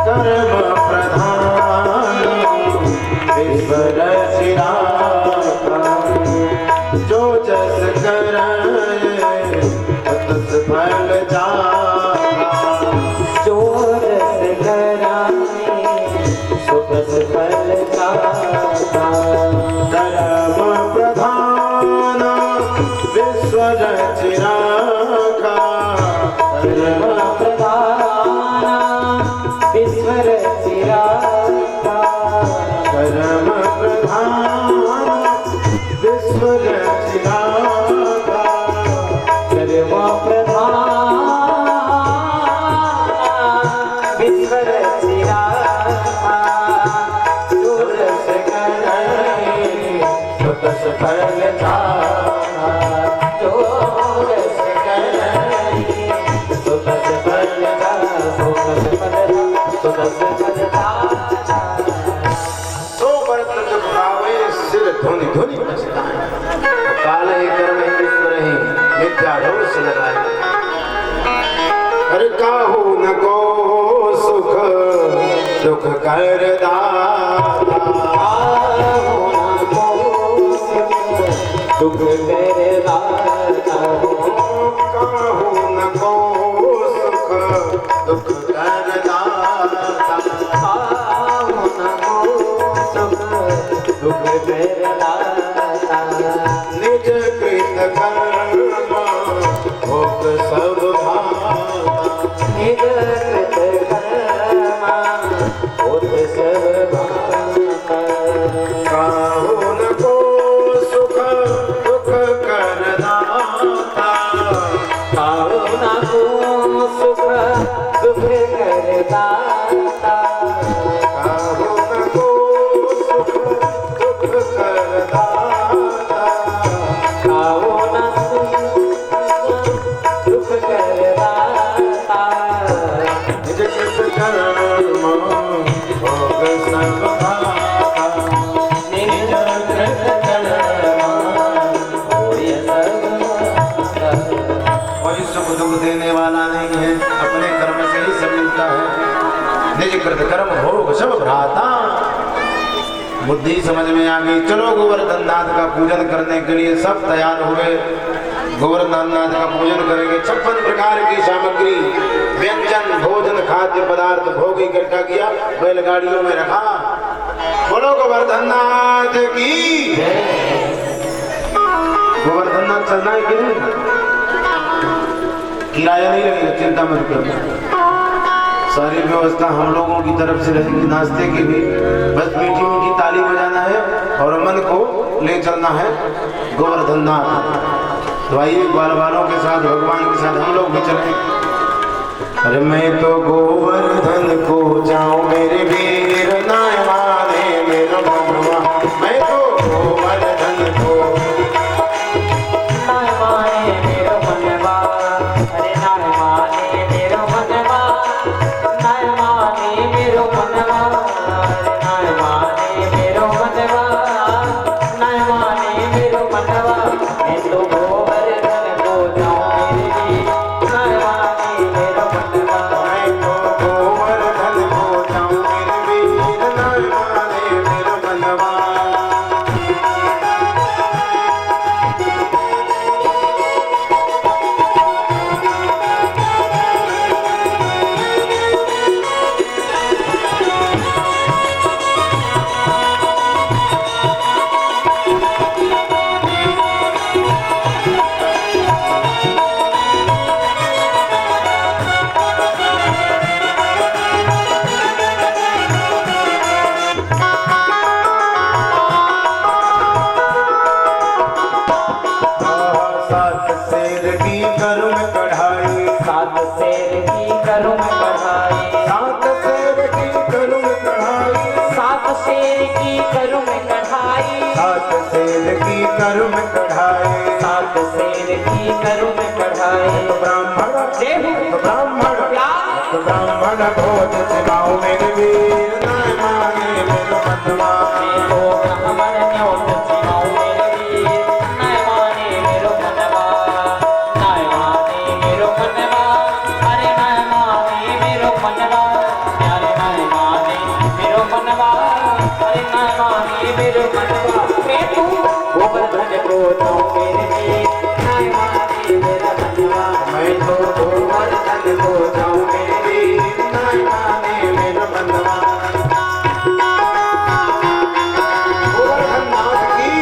[SPEAKER 1] कर्म प्रधान ईश्वर चिराखा, जो जस करे तस फल जाता,
[SPEAKER 3] जो रस कराए सो तस फल जाता।
[SPEAKER 1] कर्म प्रधान ईश्वर चिराखा,
[SPEAKER 3] कर्म प्रधान ईश्वर चिराखा,
[SPEAKER 1] कर्म प्रधान ईश्वर चिराखा,
[SPEAKER 3] कर्म प्रधान ईश्वर चिराखा, जो रस कराए सो तस फल जाता, जो रस कराए सो तस फल जाता, सो तस फल सो तस फल जाता।
[SPEAKER 1] तो बर्तन जब खावे सिर धोनी धोनी बचता है। काले कर्म ईश्वर ही मिथ्या रोष लगाए। अरे काहू न को सुख दुख कर दाता,
[SPEAKER 3] दुख तेरे दाता,
[SPEAKER 1] काहू न को सुख दुख कर दाता,
[SPEAKER 3] दुख तेरे दाता।
[SPEAKER 1] निज कृत कर्म भोग सब भाता,
[SPEAKER 3] निज कृत कर्म भोग सब भाता,
[SPEAKER 1] काहू न को सुख दुख कर दाता,
[SPEAKER 3] कारुणा को सुख दुख कर दाता,
[SPEAKER 1] काहू न को सुख दुख कर दाता,
[SPEAKER 3] कारुणा दुख कर दाता।
[SPEAKER 1] निज कृत कर्म भोग सब भाता,
[SPEAKER 3] निज कृत कर्म भोग सब भाता।
[SPEAKER 1] कोई सुख दुख देने वाला नहीं है, अपने कर्म से ही सब मिलता है। निज कृत कर्म भोग सब भ्राता। बुद्धि समझ में आ गई, चलो गोवर्धन नाथ का पूजन करने के लिए सब तैयार हुए। गोवर्धन नाथ का पूजन करेंगे। 56 प्रकार की सामग्री, व्यंजन, भोजन, खाद्य पदार्थ भोग इकट्ठा किया, बैलगाड़ियों में रखा। बोलो गोवर्धन नाथ की। गोवर्धन नाथ चलना है कि नहीं? किराया नहीं लगेगा, चिंता मत करना। सारी व्यवस्था हम लोगों की तरफ से रहेगी, नाश्ते की भी। बस मीठी मीठी ताली बजाना है और मन को ले चलना है गोवर्धन नाथ। तो आइए ग्वाल वालों के साथ, भगवान के साथ हम लोग भी चलें। अरे मैं तो गोवर्धन को जाऊं मेरे वीर नाय माने मेरा भगवा, मैं तो गोवर्धन को
[SPEAKER 3] नाय माने मेरो मनवा, अरे नाय माने मेरो मनवा, नाय माने मेरो मनवा, अरे नाय माने मेरो मनवा, नाय माने मेरो मनवा। मैं तो गोवर्धन को जाऊं मेरे वीर, नाय माने मेरो मनवा,
[SPEAKER 1] मैं तो गोवर्धन को जाऊं सात शेर की करुण कढ़ाई,
[SPEAKER 3] सात शेर की करुण कढ़ाई।
[SPEAKER 1] ब्राह्मण
[SPEAKER 3] देव
[SPEAKER 1] ब्राह्मण
[SPEAKER 3] क्या
[SPEAKER 1] ब्राह्मण भोज सिखाओ मेरे वीर, नाय माने मेरो मनवा।
[SPEAKER 3] देखो ब्राह्मण न्योत सिखाओ मेरे वीर, नाय माने मेरो मनवा, नाय माने मेरो मनवा, अरे नाय माने मेरो मनवा, प्यारे नाय माने मेरो मनवा, अरे नाय माने मेरो मनवा। मैं तू गोवर्धन को जाऊं मेरे वीर, नाय माने मेरा मनवा,
[SPEAKER 1] मैं तो गोवर्धन को जाऊं मेरे वीर, नाय माने मेरो मनवा। गोवर्धन नाथ की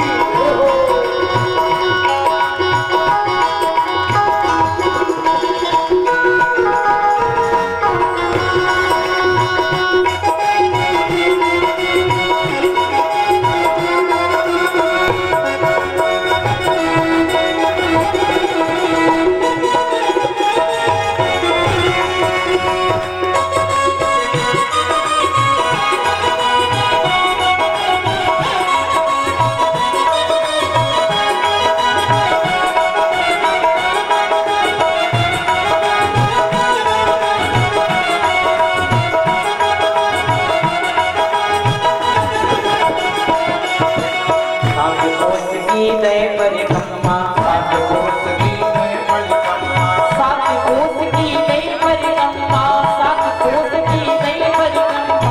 [SPEAKER 3] सात कोस की दय परिक्रमा, सात कोस की दय परिक्रमा, सात कोस की दय परिक्रमा, सात कोस की दय परिक्रमा,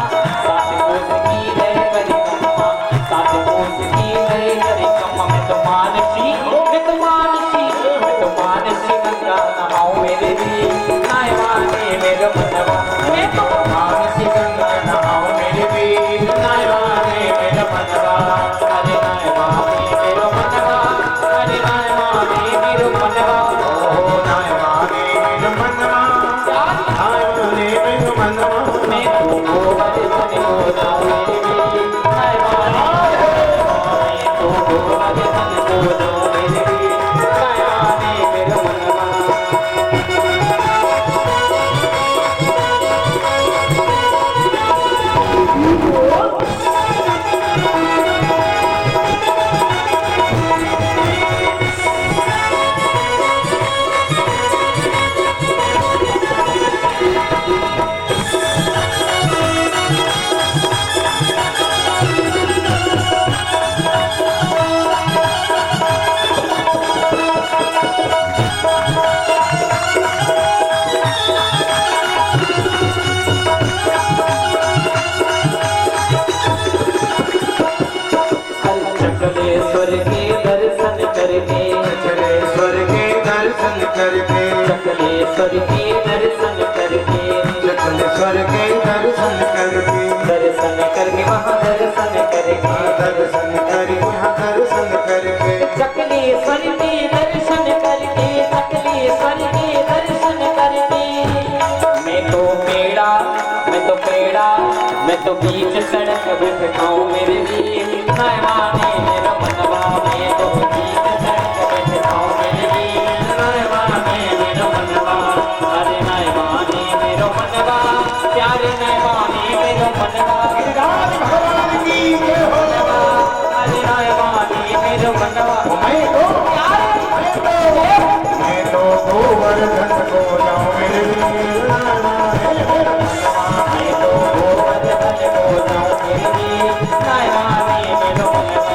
[SPEAKER 3] सात कोस की दय परिक्रमा, सात कोस की दय परिक्रमा। मैं तो मानसी, मैं तो मानसी, मैं तो मानसी गंगा नहाऊं मेरे वीर, नाय माने मेरो मनवा। मैं तो मानसी गंगा नहाऊं मेरे वीर, नाय माने मेरो मनवा, अरे नाय माने मेरो मनवा, अरे नाय माने मेरो मनवा, ओ नाय माने मेरो मनवा,
[SPEAKER 1] नाय माने मेरो मनवा।
[SPEAKER 3] मैं तू गोवर्धन को जाऊं मेरे वीर, नाय माने मैं तू गोवर्धन को जाऊं मेरे वीर, नाय माने मेरो मनवा। चकलेश्वर के दर्शन करके,
[SPEAKER 1] चकलेश्वर के दर्शन करके,
[SPEAKER 3] चकलेश्वर के दर्शन करके,
[SPEAKER 1] चकलेश्वर के दर्शन करके,
[SPEAKER 3] दर्शन करके वहाँ दर्शन करके,
[SPEAKER 1] दर्शन करके हाँ दर्शन करके,
[SPEAKER 3] चकलेश्वर के दर्शन करके, चकलेश्वर के दर्शन करके। मैं तो पेड़ा, मैं तो पेड़ा, मैं तो बीच सड़क बैठाऊं मेरे वीर, नाय माने मेरा मनवा। मैं तो बीच सड़क बैठाऊं मेरे वीर, नाय माने मेरा मनवा, अरे नाय माने मेरो मनवा, प्यारे नाय माने मेरो मनवा।
[SPEAKER 1] गिरिराज भगवान की जय हो।
[SPEAKER 3] अरे नाय माने मेरो मनवा,
[SPEAKER 1] मैं तो गोवर्धन को जाऊं मेरे वीर, नाय माने मेरो मनवा।
[SPEAKER 3] मैं तो गोवर्धन को जाऊं मेरे वीर, नाय माने मेरो मनवा।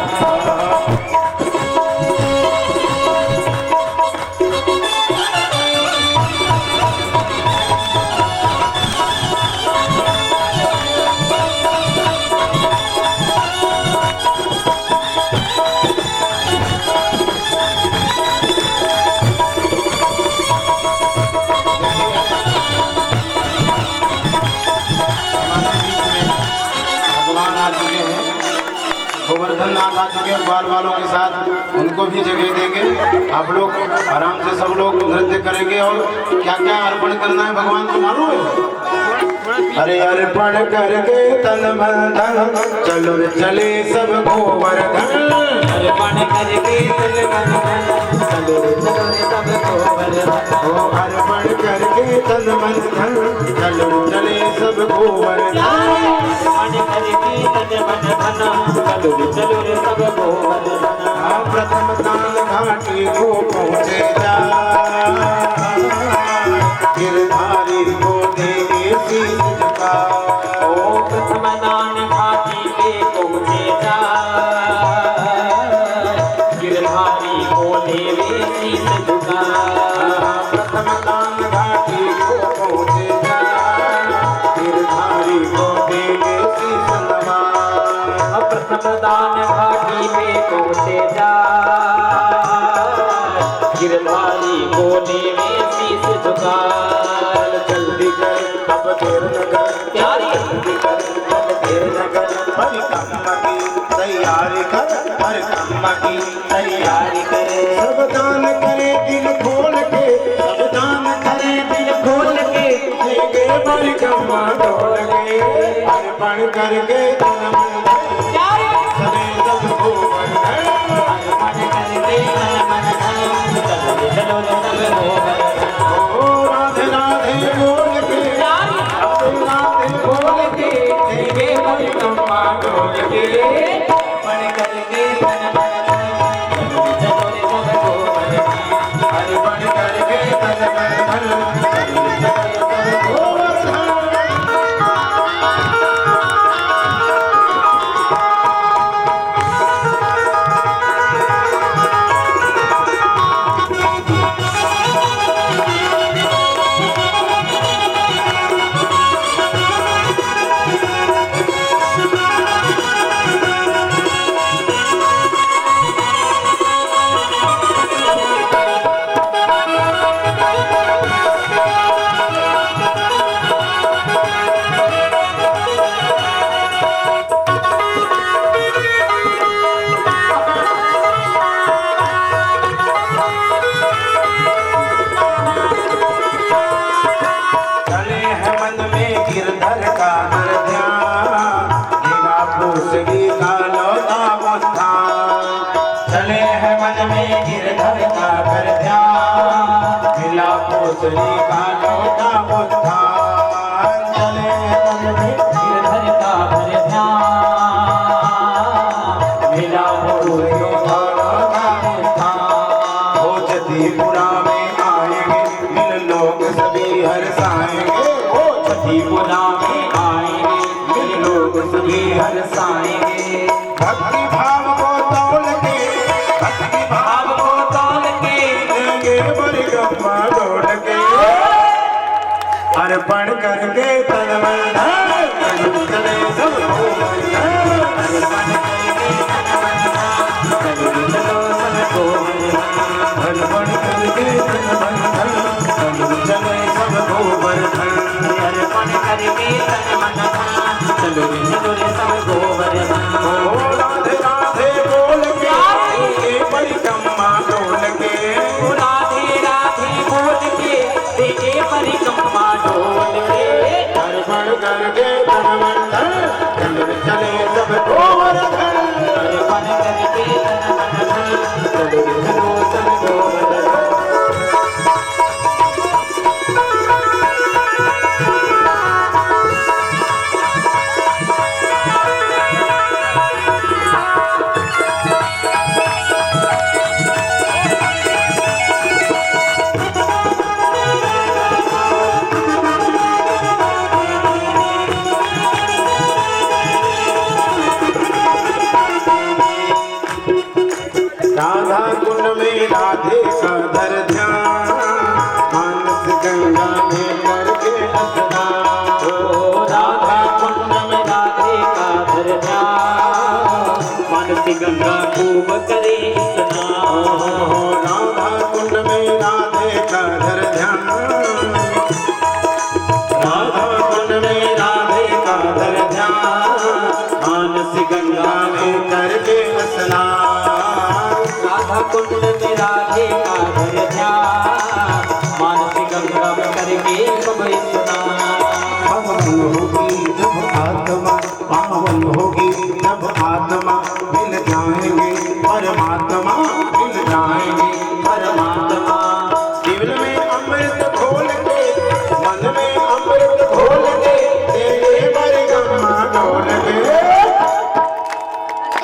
[SPEAKER 1] भगवान आ चुके हैं, गोवर्धन नाथ आ चुके हैं बाल वालों के साथ, उनको भी जगह देंगे। आप लोग आराम से सब लोग नृत्य करेंगे। और क्या क्या अर्पण करना है भगवान को मालूम है? अरे अर्पण करके तन मन धन, चलो रे चले सब गोवर्धन।
[SPEAKER 3] अर्पण करके तन मन धन, चलो रे सब गोवर्धन।
[SPEAKER 1] ओ अर्पण करके तन मन धन, चलो रे चले सब गोवर्धन।
[SPEAKER 3] अर्पण करके तन मन धन, चलो रे सब गोवर्धन
[SPEAKER 1] प्रथम दान घाटी को पहुँचे जा गिरधारी को देंगे शीश झुका
[SPEAKER 3] ओ प्रथम दान घाटी पे पहुँचे जा गिरधारी को देवे शीश झुका
[SPEAKER 1] प्रथम दान घाटी को पहुँचे जा गिरधारी को देंगे शीश नवा
[SPEAKER 3] प्रथम दान घाटी पे पहुँचे जा गिरधारी को देवे शीश झुका
[SPEAKER 1] जल्दी कर अब देर न कर
[SPEAKER 3] प्यारी
[SPEAKER 1] जल्दी कर अब देर न कर परिक्रमा की तैयारी कर परिक्रमा की तैयारी करे सब दान करे दिल खोल के सब दान करे दिल खोल के देंगे परिक्रमा ढोल के अर्पण करके तन मन धन
[SPEAKER 3] प्यारी
[SPEAKER 1] सने सबको बंधन
[SPEAKER 3] अर्पण करके तन मन धन चलो रे सब गोवर्धन
[SPEAKER 1] ओ राधे राधे बोल के
[SPEAKER 3] प्यारी
[SPEAKER 1] राधे राधे बोल के देंगे परिक्रमा ढोल के
[SPEAKER 3] अर्पण करके तन मन धन चलो रे सब गोवर्धन
[SPEAKER 1] अर्पण करके तन मन धन चले है मन में गिरधर का हर ध्यान लीला पूसरी का लौटा मुस्कान चले है मन में गिरधर का हर ध्यान लीला पूसरी का लौटा मुस्कान चले है मन में
[SPEAKER 3] गिरधर का भर ध्यान मिला
[SPEAKER 1] पूसरी का लौटा मुस्कान हो जतीपुरा में आएंगे मिल लोग सभी हर्षाएंगे हो
[SPEAKER 3] त्रिपुरा में आएंगे मिल लोग सभी हर्षाएंगे
[SPEAKER 1] भक्ति भाव को तौल के भक्ति भाव
[SPEAKER 3] भाव को तौल के
[SPEAKER 1] देंगे परिक्रमा ढोल के अर्पण करके तन मन धन चले सब
[SPEAKER 3] अर्पण करके तन मन धन चलो सब गोवर्धन
[SPEAKER 1] अर्पण करके तन मन धन चले सब गोवर्धन
[SPEAKER 3] अर्पण करके तन मन धन चलो रे सब गोवर्धन
[SPEAKER 1] ओ राधे राधे बोल के देंगे परिक्रमा ढोल के
[SPEAKER 3] राधे राधे बोल के देखे परिक्रमा ढोल के
[SPEAKER 1] अर्पण करके तन मन धन चले सब गोवर्धन
[SPEAKER 3] अर्पण करके तन मन धन चलो सब गोवर्धन
[SPEAKER 1] राधा कुंड में राधे का धर ध्यान मानस गंगा में करके स्नान
[SPEAKER 3] ओ राधा कुंड में राधे का धर ध्यान मानसी गंगा खूब करे स्नान
[SPEAKER 1] राधा कुंड में राधे का धर ध्यान राधा कुंड में राधे का धर ध्यान मानस गंगा में करके स्नान
[SPEAKER 3] राधा कुंड में राधे का धर ध्यान मानसी गंगा में करके खूब स्नान
[SPEAKER 1] पावन होगी जब आत्मा पावन होगी जब आत्मा मिल जाएंगे परमात्मा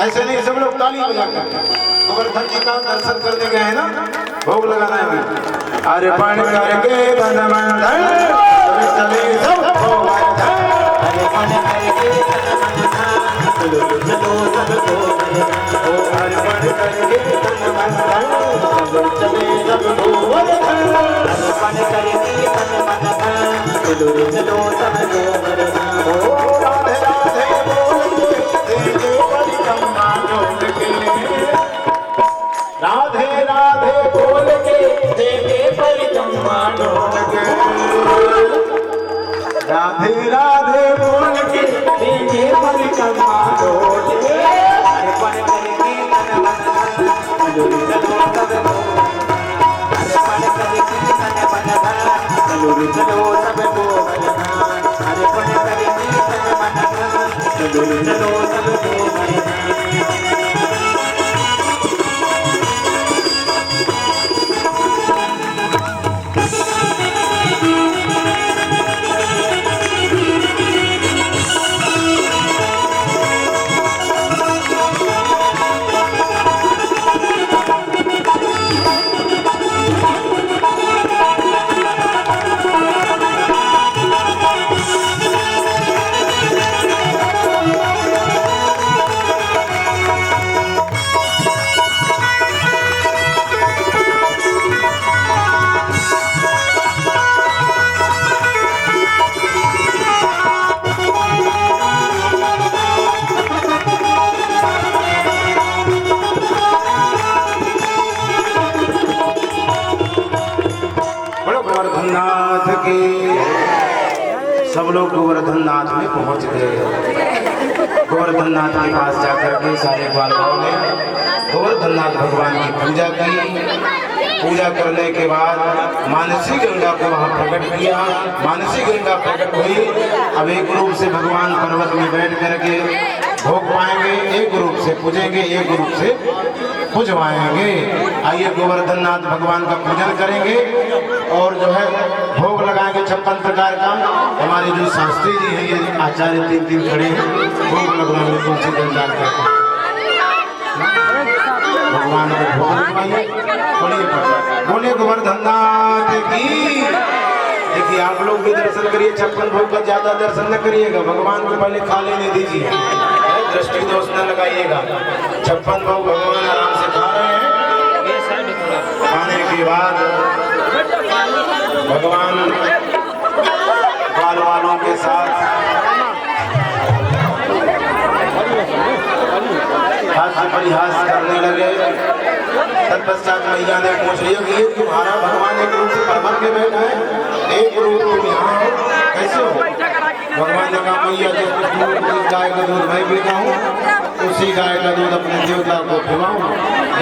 [SPEAKER 1] ऐसे नहीं, सब लोग ताली बजाकर गोवर्धन जी का दर्शन करने गए हैं ना, भोग लगाना है हमें। अरे पानी करके तन मन धन चले सब गोवर्धन,
[SPEAKER 3] अरे मन करके तन मन धन चलो सब गोवर्धन।
[SPEAKER 1] ओ हर मन करके तन मन धन चले सब गोवर्धन,
[SPEAKER 3] अरे मन करके तन मन धन चलो सब गोवर्धन।
[SPEAKER 1] ओ राधे राधे बोल के देवे परिक्रमा जोड़ के, राधे राधे बोल के
[SPEAKER 3] देवे परिक्रमा
[SPEAKER 1] जोड़ के, राधे राधे बोल के
[SPEAKER 3] देवे परिक्रमा
[SPEAKER 1] जोड़ के,
[SPEAKER 3] अरे मन करके तन मन धन चलो सब गोवर्धन। अरे मन करके तन मन धन चलो सब गोवर्धन। अरे मन करके तन मन धन चलो सब गोवर्धन।
[SPEAKER 1] गोवर्धननाथ के सब लोग गोवर्धननाथ में पहुंच गए। गोवर्धननाथ के पास जाकर के सारे बालकों ने गोवर्धननाथ भगवान की पूजा की। पूजा करने के बाद मानसी गंगा को वहाँ प्रकट किया। मानसी गंगा प्रकट हुई। अब एक रूप से भगवान पर्वत में बैठ करके भोग पाएंगे, एक रूप से पूजेंगे, एक रूप से पूजवाएंगे। आइए गोवर्धननाथ भगवान का पूजन करेंगे और जो है भोग लगाएंगे 56 प्रकार का। हमारे जो शास्त्री जी हैं, ये आचार्य 3 खड़े हैं, भोग लगवाएंगे तुलसी गंगा करके भगवान को भोग लगवाइए। बोले गोवर्धननाथ की। देखिए आप लोग भी दर्शन करिए, 56 भोग का ज्यादा दर्शन न करिएगा, भगवान को पहले खा लेने दीजिए, दृष्टि दोष न लगाइएगा। 56 भोग भगवान आराम से खा रहे हैं। खाने के बाद भगवान बाल वालों के साथ हास्य परिहास करने लगे। तत्पश्चात मैया ने पूछ लिया कि ये तुम्हारा भगवान एक रूप से पर्वत पे बैठा है, एक रूप तुम यहाँ हो, कैसे हो? भगवान ने कहा मैया जिस गाय का दूध मैं पीता हूँ, उसी गाय का दूध अपने देवता को पिलाऊं।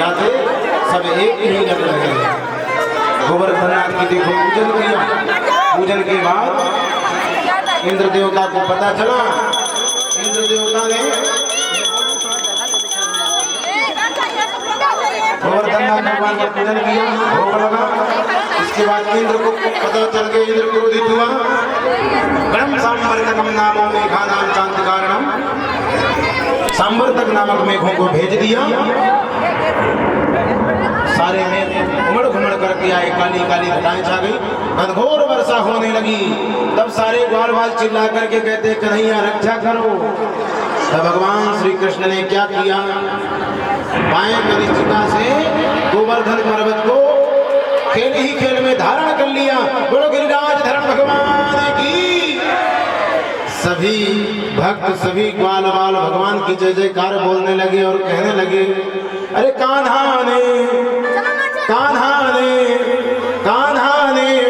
[SPEAKER 1] या थे सब एक ही लग रहे हैं। गोवर्धननाथ की देखो पूजन किया। पूजन के बाद इंद्र देवता को पता चला। इंद्र देवता ने गोवर्धननाथ भगवान का पूजन किया, भोग लगा। इसके बाद इंद्र को पता चल गया, इंद्र क्रोधित हुआ। गणम सांवर्तकम नामो मेघानाम शांति कारणम, सांवर्तक नामक मेघों को भेज दिया। सारे मेघ उमड़ घुमड़ करके आए, काली काली घटाएं छा गई, घनघोर वर्षा होने लगी। तब सारे ग्वाल बाल चिल्ला करके कहते कन्हैया रक्षा करो। तब भगवान श्री कृष्ण ने क्या किया, बाएं कनिष्ठिका से गोवर्धन पर्वत को खेल ही खेल में धारण कर लिया। बोलो गिरिराज धरण भगवान की। सभी भक्त सभी ग्वाल बाल भगवान की जय जयकार बोलने लगे और कहने लगे, अरे कान्हा ने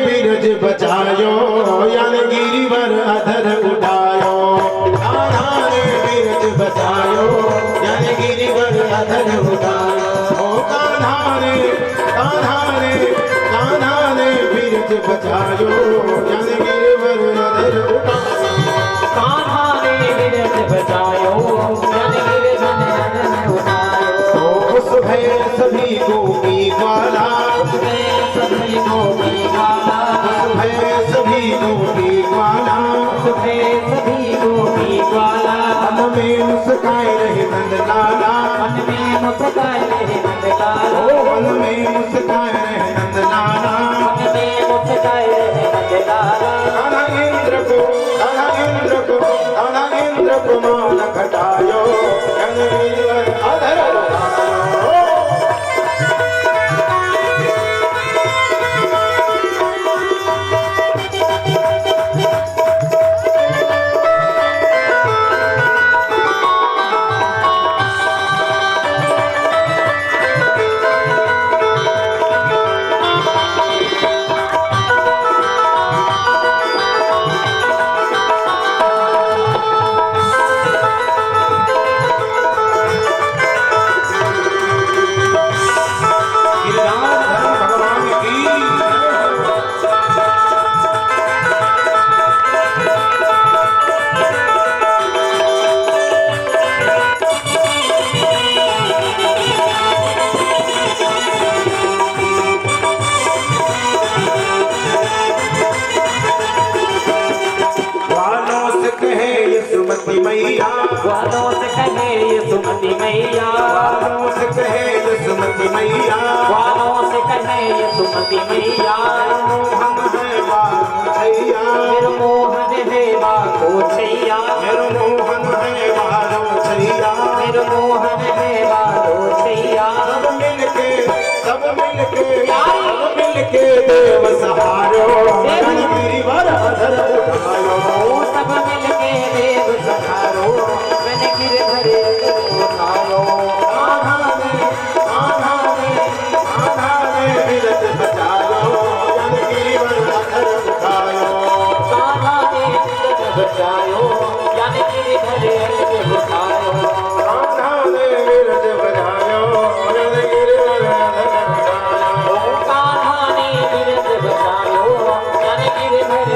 [SPEAKER 1] बिरज बचायो, यानी गिरिवर अधर उठायो। कान्हा ने बिरज बचायो, यानी गिरिवर अधर उठायो। ओ कान्हा ने बिरज बचायो, यानी गिरिवर अधर उठायो।
[SPEAKER 3] कान्हा ने बिरज बचायो, यानी गिरिवर अधर उठायो।
[SPEAKER 1] ओ सुभय सभी गोपी ग्वाला,
[SPEAKER 3] सभी गोपी ग्वाला,
[SPEAKER 1] सभी गोपी ग्वाला,
[SPEAKER 3] सभी गोपी ग्वाला।
[SPEAKER 1] मन में में मुस्काए रहे नंदलाला,
[SPEAKER 3] मन में मुस्काए रहे नंदलाला,
[SPEAKER 1] ओ मन में मुस्काए रहे नंदलाला।
[SPEAKER 3] मन में मुस्काए रहे नंदलाला।
[SPEAKER 1] कान्हा इंद्र को, कान्हा इंद्र को, कान्हा इंद्र को मान घटायो, जन वीरवर अधर उठायो। मैया
[SPEAKER 3] वालों से कहे यशोमती मैया,
[SPEAKER 1] वालों से कहे यशोमती मैया,
[SPEAKER 3] वालों से कहे यशोमती मैया।
[SPEAKER 1] मोहन है बालो छैया,
[SPEAKER 3] मेरे मोहन है बालो छैया,
[SPEAKER 1] मेरे मोहन है बालो छैया,
[SPEAKER 3] मेरे मोहन है बालो छैया।
[SPEAKER 1] सब मिलके, सब मिलके, सब मिलके देव सहारो, जन गिरिवर अधर उठायो।
[SPEAKER 3] सब मिलके देव सहारो, मैंने गिरधर उठायो।
[SPEAKER 1] आधा ने, आधा ने, आधा ने विरत बचायो, जन गिरिवर अधर उठायो।
[SPEAKER 3] कान्हा ने गिरधर बचायो, यानी गिरधर उठायो।
[SPEAKER 1] आधा ने विरत बचायो, जन गिरिवर अधर उठायो।
[SPEAKER 3] कान्हा ने गिरधर बचायो, यानी गिरधर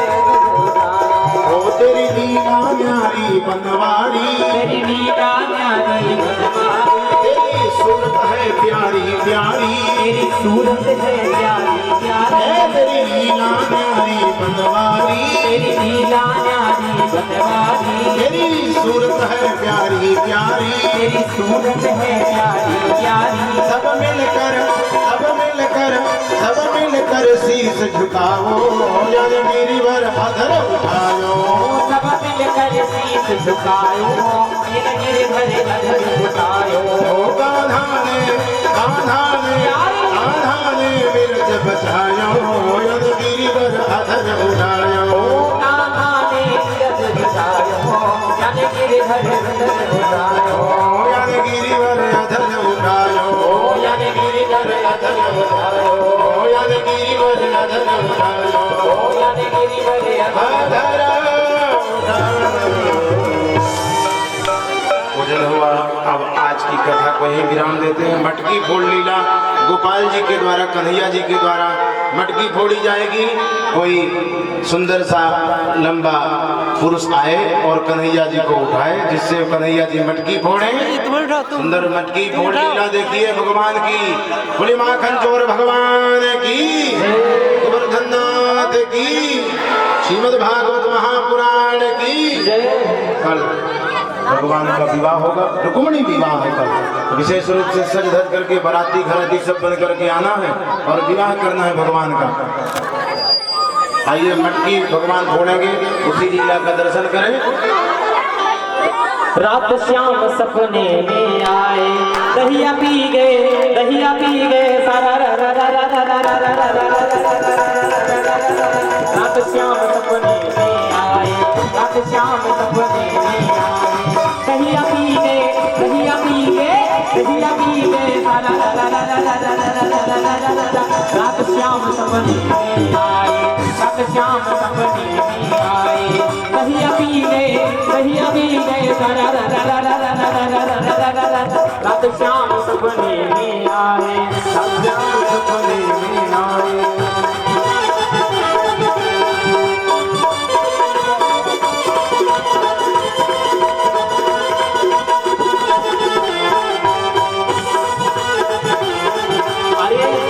[SPEAKER 3] उठायो।
[SPEAKER 1] ओ तेरी लीला न्यारी बनवारी,
[SPEAKER 3] तेरी लीला न्यारी बनवारी,
[SPEAKER 1] तेरी सूरत है प्यारी प्यारी,
[SPEAKER 3] तेरी सूरत है प्यारी प्यारी।
[SPEAKER 1] है तेरी लीला न्यारी बनवारी,
[SPEAKER 3] तेरी लीला न्यारी बनवारी,
[SPEAKER 1] तेरी सूरत है प्यारी प्यारी।
[SPEAKER 3] तेरी सूरत है प्यारी प्यारी।
[SPEAKER 1] सब मिलकर, सब मिलकर, सब मिलकर शीश झुकाओ, जन गिरिवर अधर उठायो।
[SPEAKER 3] सब मिलकर शीश झुकायो, गिर गिरधर अधर उठायो।
[SPEAKER 1] ओ कान्हा ने, कान्हा ने, कान्हा ने विरज बचायो, जन गिरिवर अधर उठायो।
[SPEAKER 3] कान्हा ने गिरधर बचायो, यानी गिरधर उठायो।
[SPEAKER 1] जन गिरिवर अधर उठायो,
[SPEAKER 3] यानी गिरधर अधर उठायो।
[SPEAKER 1] जन गिरिवर अधर उठायो।
[SPEAKER 3] यानी गिरधर अधर
[SPEAKER 1] भोजन हुआ। अब आज की कथा को ही विराम देते हैं। मटकी फोड़ लीला गोपाल जी के द्वारा, कन्हैया जी के द्वारा मटकी फोड़ी जाएगी। कोई सुंदर सा लंबा पुरुष आए और कन्हैया जी को उठाए, जिससे कन्हैया जी मटकी फोड़े। सुंदर मटकी फोड़ लीला देखिए भगवान की। बोली माखन चोर भगवान की, गोवर्धन नाथ की, श्रीमद् भागवत महापुराण की। कल भगवान का विवाह होगा, रुक्मिणी विवाह है कल। विशेष रूप से सज धज करके बाराती घराती सब बन करके आना है और विवाह करना है भगवान का। आइए मटकी भगवान फोड़ेंगे, उसी लीला का दर्शन करें।
[SPEAKER 3] रात श्याम सपने में आए, दहिया पी गए, दहिया पी गए सारा रा रा रा रा रा रा रा रा रा रा। रात श्याम सपने में आए, रात श्याम सपने में आए, दहिया पी गए, दहिया पी गए, दहिया पी गए सारा रा रा रा रा रा रा रा। रात श्याम सपने में आए, रात श्याम सपने में आए, दहिया पी गए, दहिया पी गए सारा रा रा रा रा रा रा रा रा रा। रात श्याम सपने में आए, रात श्याम सपने में आए।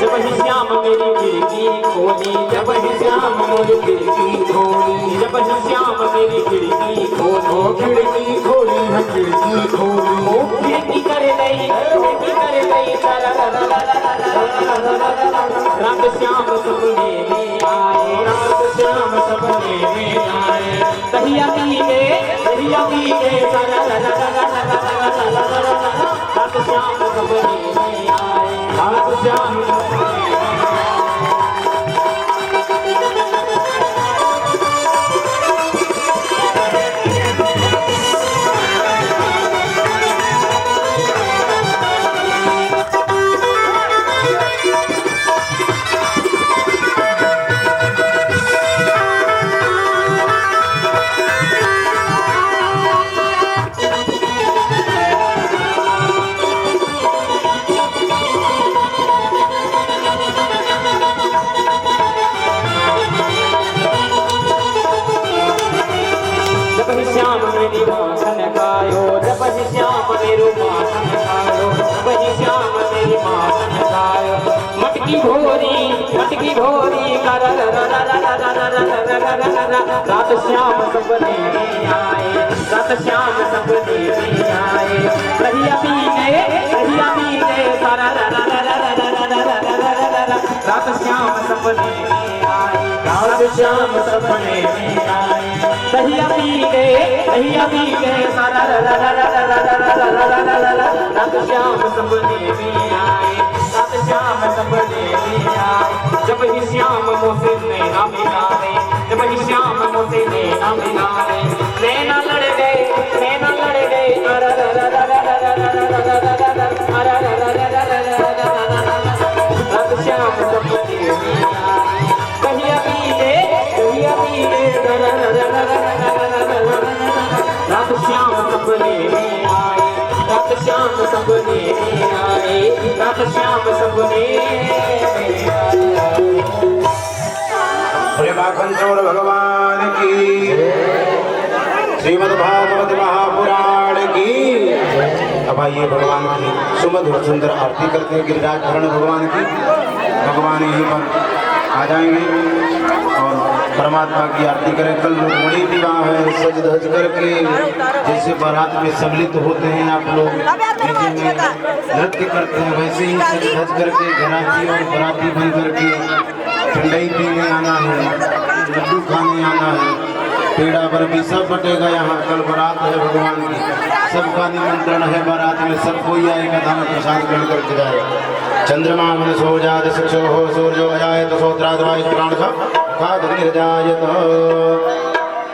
[SPEAKER 3] जब ही श्याम मेरी खिड़की खोली, जब ही श्याम मेरी खिड़की खोली, जब ही श्याम मेरी खिड़की खोली,
[SPEAKER 1] खिड़की खोली है खिड़की खोलू
[SPEAKER 3] खेती कर गई रात श्याम सपने में आए
[SPEAKER 1] रात श्याम सपने में आए
[SPEAKER 3] कहिया पीले रात श्याम सपने में आए
[SPEAKER 1] रात श्याम सपने में
[SPEAKER 3] श्याम मेरी माखन खायो जब श्याम मेरो माखन खायो जब श्याम मेरी माखन खायो मटकी भोरी रात श्याम सपने में आए रात श्याम सपने में आए कहिया पीले सारा रात श्याम सपने में आए
[SPEAKER 1] रात श्याम सपने में आए
[SPEAKER 3] कहिया पीले सारा रात श्याम सपने में आए रात श्याम सपने में आए जब ही श्याम मोसे नैना मिलाए जब ही श्याम मोसे नैना मिलाए नैना लड़ गए रात श्याम सपने में आए कहिया पीले रात श्याम सपने में आए रात श्याम सपने में आए रात श्याम सपने में आए
[SPEAKER 1] बोले माखन चोर भगवान की श्रीमद् भागवत महापुराण की। अब आइए भगवान की सुमधुर सुंदर आरती करते हैं गिरिराज भरण भगवान की। भगवान यहीं पर आ जाएंगे और परमात्मा की आरती करें। कल रुक्मिणी विवाह है, सज धज करके जैसे बारात में सम्मिलित होते हैं आप लोग डीजे में नृत्य करते हैं, वैसे ही सज धज करके घराती और बराती बन करके ठंडाई पीने आना है, लड्डू खाने आना है, पेड़ा बर्फी सब बटेगा यहाँ। कल बारात है भगवान की, सबका निमंत्रण है बारात में, सब कोई आएगा धाम प्रसाद ग्रहण करके जाए। चंद्रमा मन सो जात शिक्षो हो सूर्यो अजायत सोत्राद्वाय प्राण खाद निर्जायत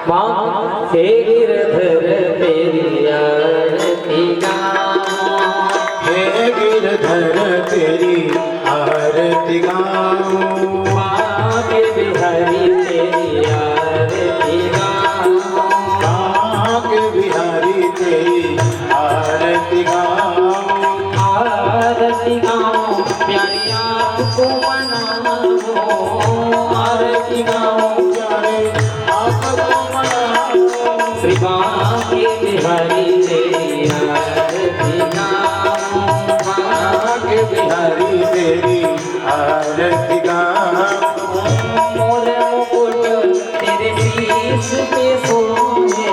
[SPEAKER 3] माँ हे गिरधर तेरी आरती गाऊं
[SPEAKER 1] हे गिरधर तेरी आरती गाऊं
[SPEAKER 3] माँ के बिहारी तेरी आरती गाऊं
[SPEAKER 1] माँ के बिहारी तेरी आरती गाऊं
[SPEAKER 3] आरती गाऊं प्यारी आपको मनाऊं आरती गाऊं
[SPEAKER 1] प्यारे आपको मनाऊं
[SPEAKER 3] श्री माँ के बिहारी तेरी आरती गाऊं
[SPEAKER 1] माँ के बिहारी तेरी आरती गाऊं
[SPEAKER 3] मोर मुकुट तेरे शीश पे सोहे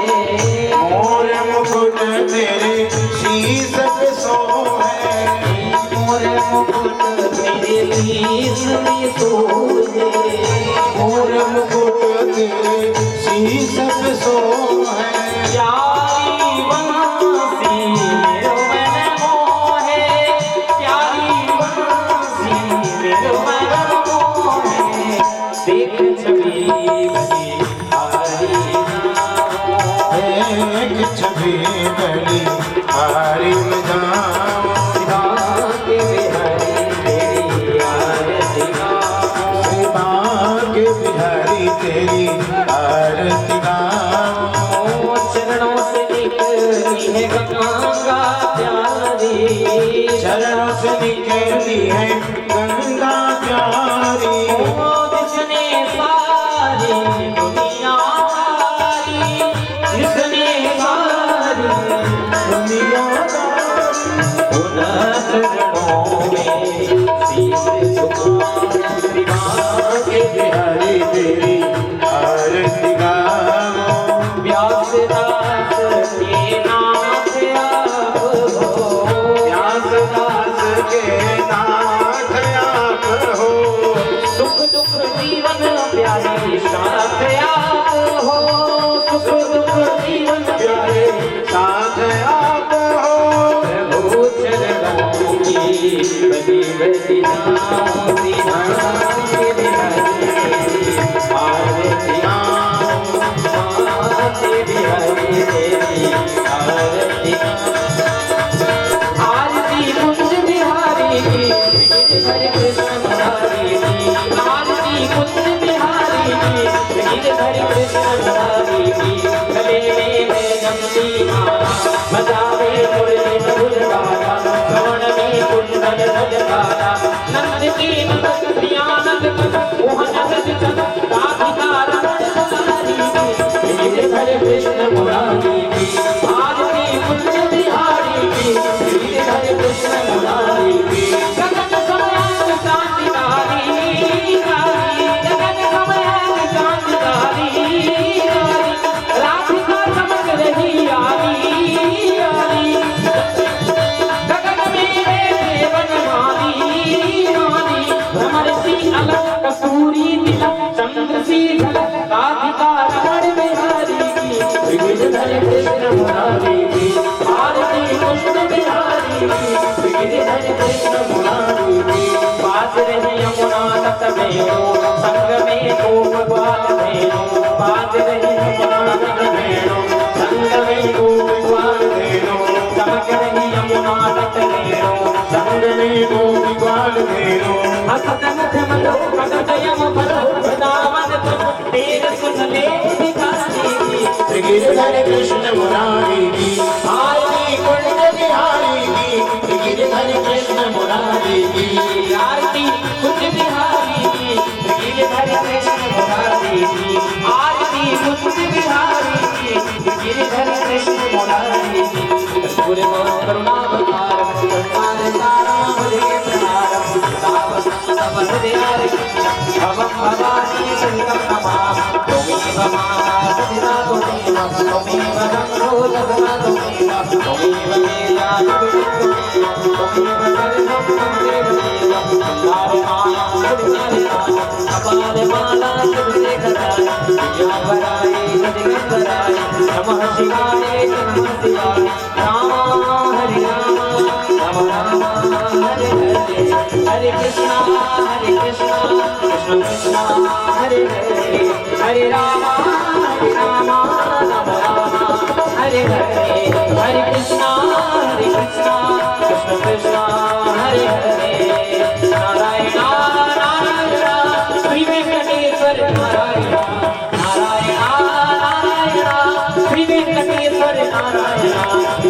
[SPEAKER 1] मोर मुकुट तेरे शीश पे सोहे
[SPEAKER 3] मोर मुकुट तेरे शीश पे सोहे
[SPEAKER 1] मोर मुकुट तेरे शीश पे सोहे
[SPEAKER 3] प्यारी बंसी मेरो मन मोहे प्यारी बंसी मेरो मन मोहे देख छवि बड़ी हारी
[SPEAKER 1] एक छवि बड़ी हारी में जाऊं
[SPEAKER 3] माँ के बिहारी तेरी आरती गाऊं
[SPEAKER 1] माँ के बिहारी तेरी आरती गाऊं
[SPEAKER 3] चरणों से निकली है गंगा प्यारी
[SPEAKER 1] चरणों से निकली है गंगा प्यारी
[SPEAKER 3] जिसने सारी दुनिया वारी जिसने सारी
[SPEAKER 1] दुनिया
[SPEAKER 3] उन चरणों में शीश झुकाऊं श्री माँ
[SPEAKER 1] के बिहारी तेरी आरती गाऊं
[SPEAKER 3] व्यासदास के नाम से देवती नाम तेरी आरती तेरी हरि तेरी आरती आरती कुंज बिहारी की हरे कृष्ण मुरारी की आरती कुंज बिहारी की हरे कृष्ण मुरारी की गले में जमती माला बजावे मुरली मधुर गाना श्रवण में कुंडल झलकारा नंद की नंद प्रिया नंद मोहन नंद चंद राधिका रमण मुरारी की हरे कृष्ण मुरारी की आरती कुंज बिहारी की हरे कृष्ण मुरारी की गगन समय क्रांतिकारी गगन समय क्रांतिकारी राधिका चमक रही आली गगन में देवन माली भ्रमर सी अलग कसूरी तिलक चंद्र सी झलक राधिका रमण बिहारी की हरे कृष्ण मुरारी की आरती कृष्ण बिहारी की हरे कृष्ण मुरारी की बाज रही यमुना तट मेरो संग में गोप ग्वाल मेरो बाज रही यमुना तट मेरो संग में गोप ग्वाल मेरो चमक रही यमुना तट मेरो संग में गोप ग्वाल मेरो हसत मुख मलो कटक यम भलो वृंदावन तुम तेर सुन ले भिखारी की हरे कृष्ण मुरारी की आरती कुंज बिहारी की हरे कृष्ण मुरारी की आरती कुंज बिहारी की हरे कृष्ण मुरारी की आरती कुंज बिहारी की हरे कृष्ण मुरारी की पूरे करुणावतार संसार साराम हरे प्रणाम ताप संतप हृदय भवम भवानी शंकर नमाम त्वमेव माता सदिता त्वमेव गंगो जगता त्वमेव मेया त्वमेव सर्वं त्वमेव माला कपाल माला तुझे कराय या वराय जगदंबराय नमः शिवाय नमः शिवाय राम हरे राम राम राम हरे हरे हरे कृष्णा कृष्ण कृष्ण हरे हरे हरे राम राम हरे हरे हरे कृष्णा कृष्ण कृष्ण हरे हरे नारायण नारायण श्री वेंकटेश्वर नारायण नारायण नारायण श्री वेंकटेश्वर नारायण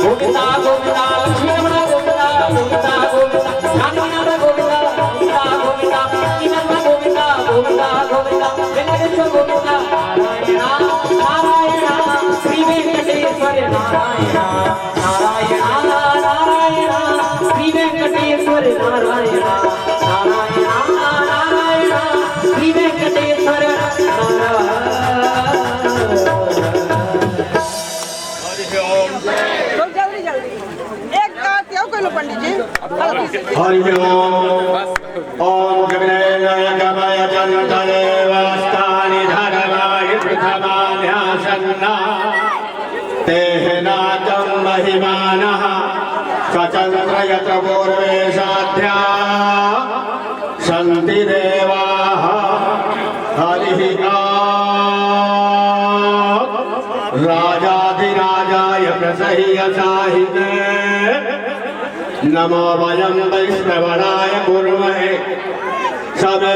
[SPEAKER 3] गोविंदा गोविंदा लक्ष्मी रमण गोविंदा गोविंदा गोविंदा ज्ञाननाथ गोविंदा गोविंदा गोविंदा कीर्तन गोविंदा गोविंदा गोविंदा वेंकटेश्वर गोविंदा नारायण नारायण श्री वेंकटेश्वर नारायण नारायण नारायण श्री वेंकटेश्वर नारायण नारायण नारायण श्री वेंकटेश्वर
[SPEAKER 2] जल्दी जल्दी एक बात क्यों करो पंडित जी
[SPEAKER 1] हरि ओम गगनेय गमय जन्तदेवास्तानि धर्माय पृथमान्यासन्ना तेहनातं महिमानः स्वतन्त्र यत्र पूर्वे साध्या सन्ति देवाः हरिः राजाधिराजाय प्रसह्यसाहिते नमो वयं वैष्णवनाय कुर्महे समे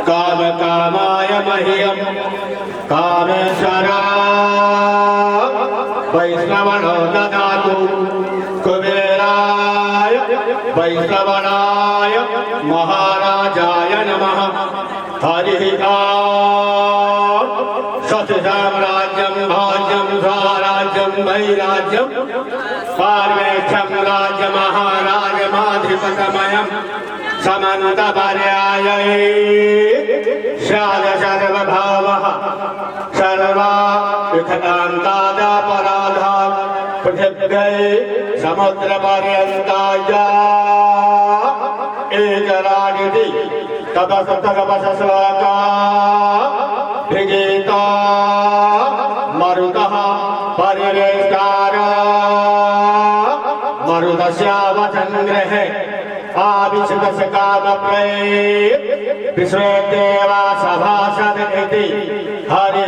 [SPEAKER 1] कामकामाय मह्यं कामेश्वरा वैष्णवनो ददातु कुबेराय वैष्णवनाय महाराजाय नमः हरिः सत्यसाम्राज्यं भाज्यं स्वराज्यं वैराज्यं पार्वेक्षं राज्यमहाराजमाधिपतमयं समन्तपर्यायै स्याद सर्वभावः सर्वा विखतान्तादापराधात् पृथिव्यै समुद्रपर्यन्ताय एकराडिति तपसश्लोका भिगीता मरुतः परिवेष्टार मरुतस्य
[SPEAKER 4] श्यामचंद्र है आविष्कृत काम प्रये विश्व देवा सभासद इति हरि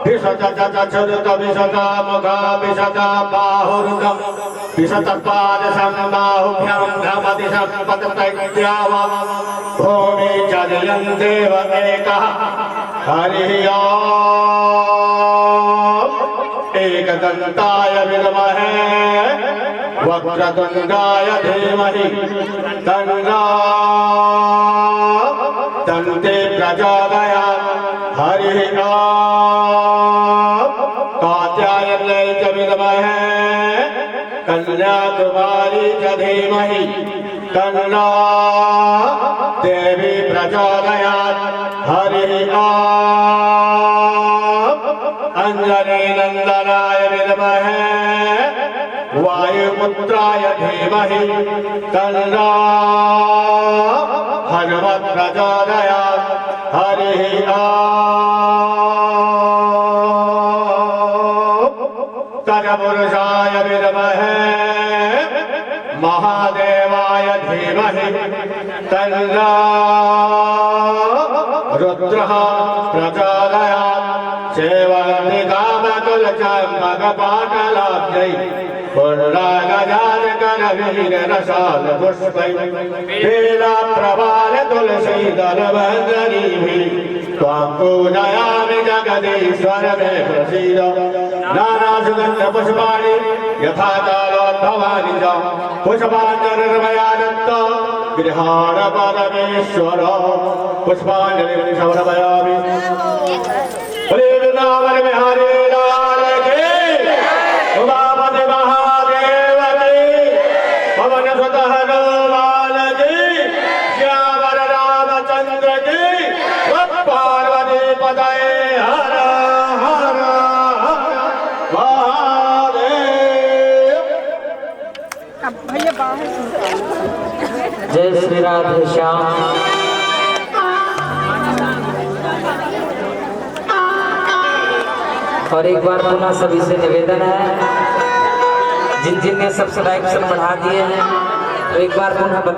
[SPEAKER 4] विशत चतुर्थ विशत मुखा विशत बाहुर्गम विशत पाद संबाहुभ्यां धमति संपतत्याव भूमि चलयन् देव एकः हरि एकदन्ताय विद्महे वक्रतुण्डाय धीमहि तन्नो दन्ते प्रचोदयात् हरि कात्यायनाय च विद्महे कन्याकुमारी च धीमहि तन्नो देवी प्रचोदयात् हरि अंजनी नंदनाय विद्महे वायुपुत्राय धीमहि तन्नो हनुमत् प्रचोदयात् हरि तत्पुरुषाय विद्महे महादेवाय धीमहि तन्नो रुद्रः प्रचोदयात् सेवन्ति कामकुलचम्पकपाटलाब्जै पुण्डागजानकरवीररसालपुष्पै लीलाप्रवालतुलसीदलवन्दनीभिः त्वां पूजयामि जगदीश्वर मे प्रसीद नानासुगन्धपुष्पाणि यथा कालोद्भवानि च पुष्पाञ्जलिर्मया दत्त गृहाण परमेश्वर पुष्पाञ्जलिं समर्पयामि। वृंदावन बिहारी लाल की उमापति महादेव की पवन सुत हनुमान की श्यावर रामचंद्र की पार्वती पतये हर हर महादेव।
[SPEAKER 5] भैया बाहर
[SPEAKER 3] जय श्री राधे श्याम। और एक बार पुनः सभी से निवेदन है, जिन जिन ने सब्सक्राइब बढ़ा दिए हैं तो एक बार पुनः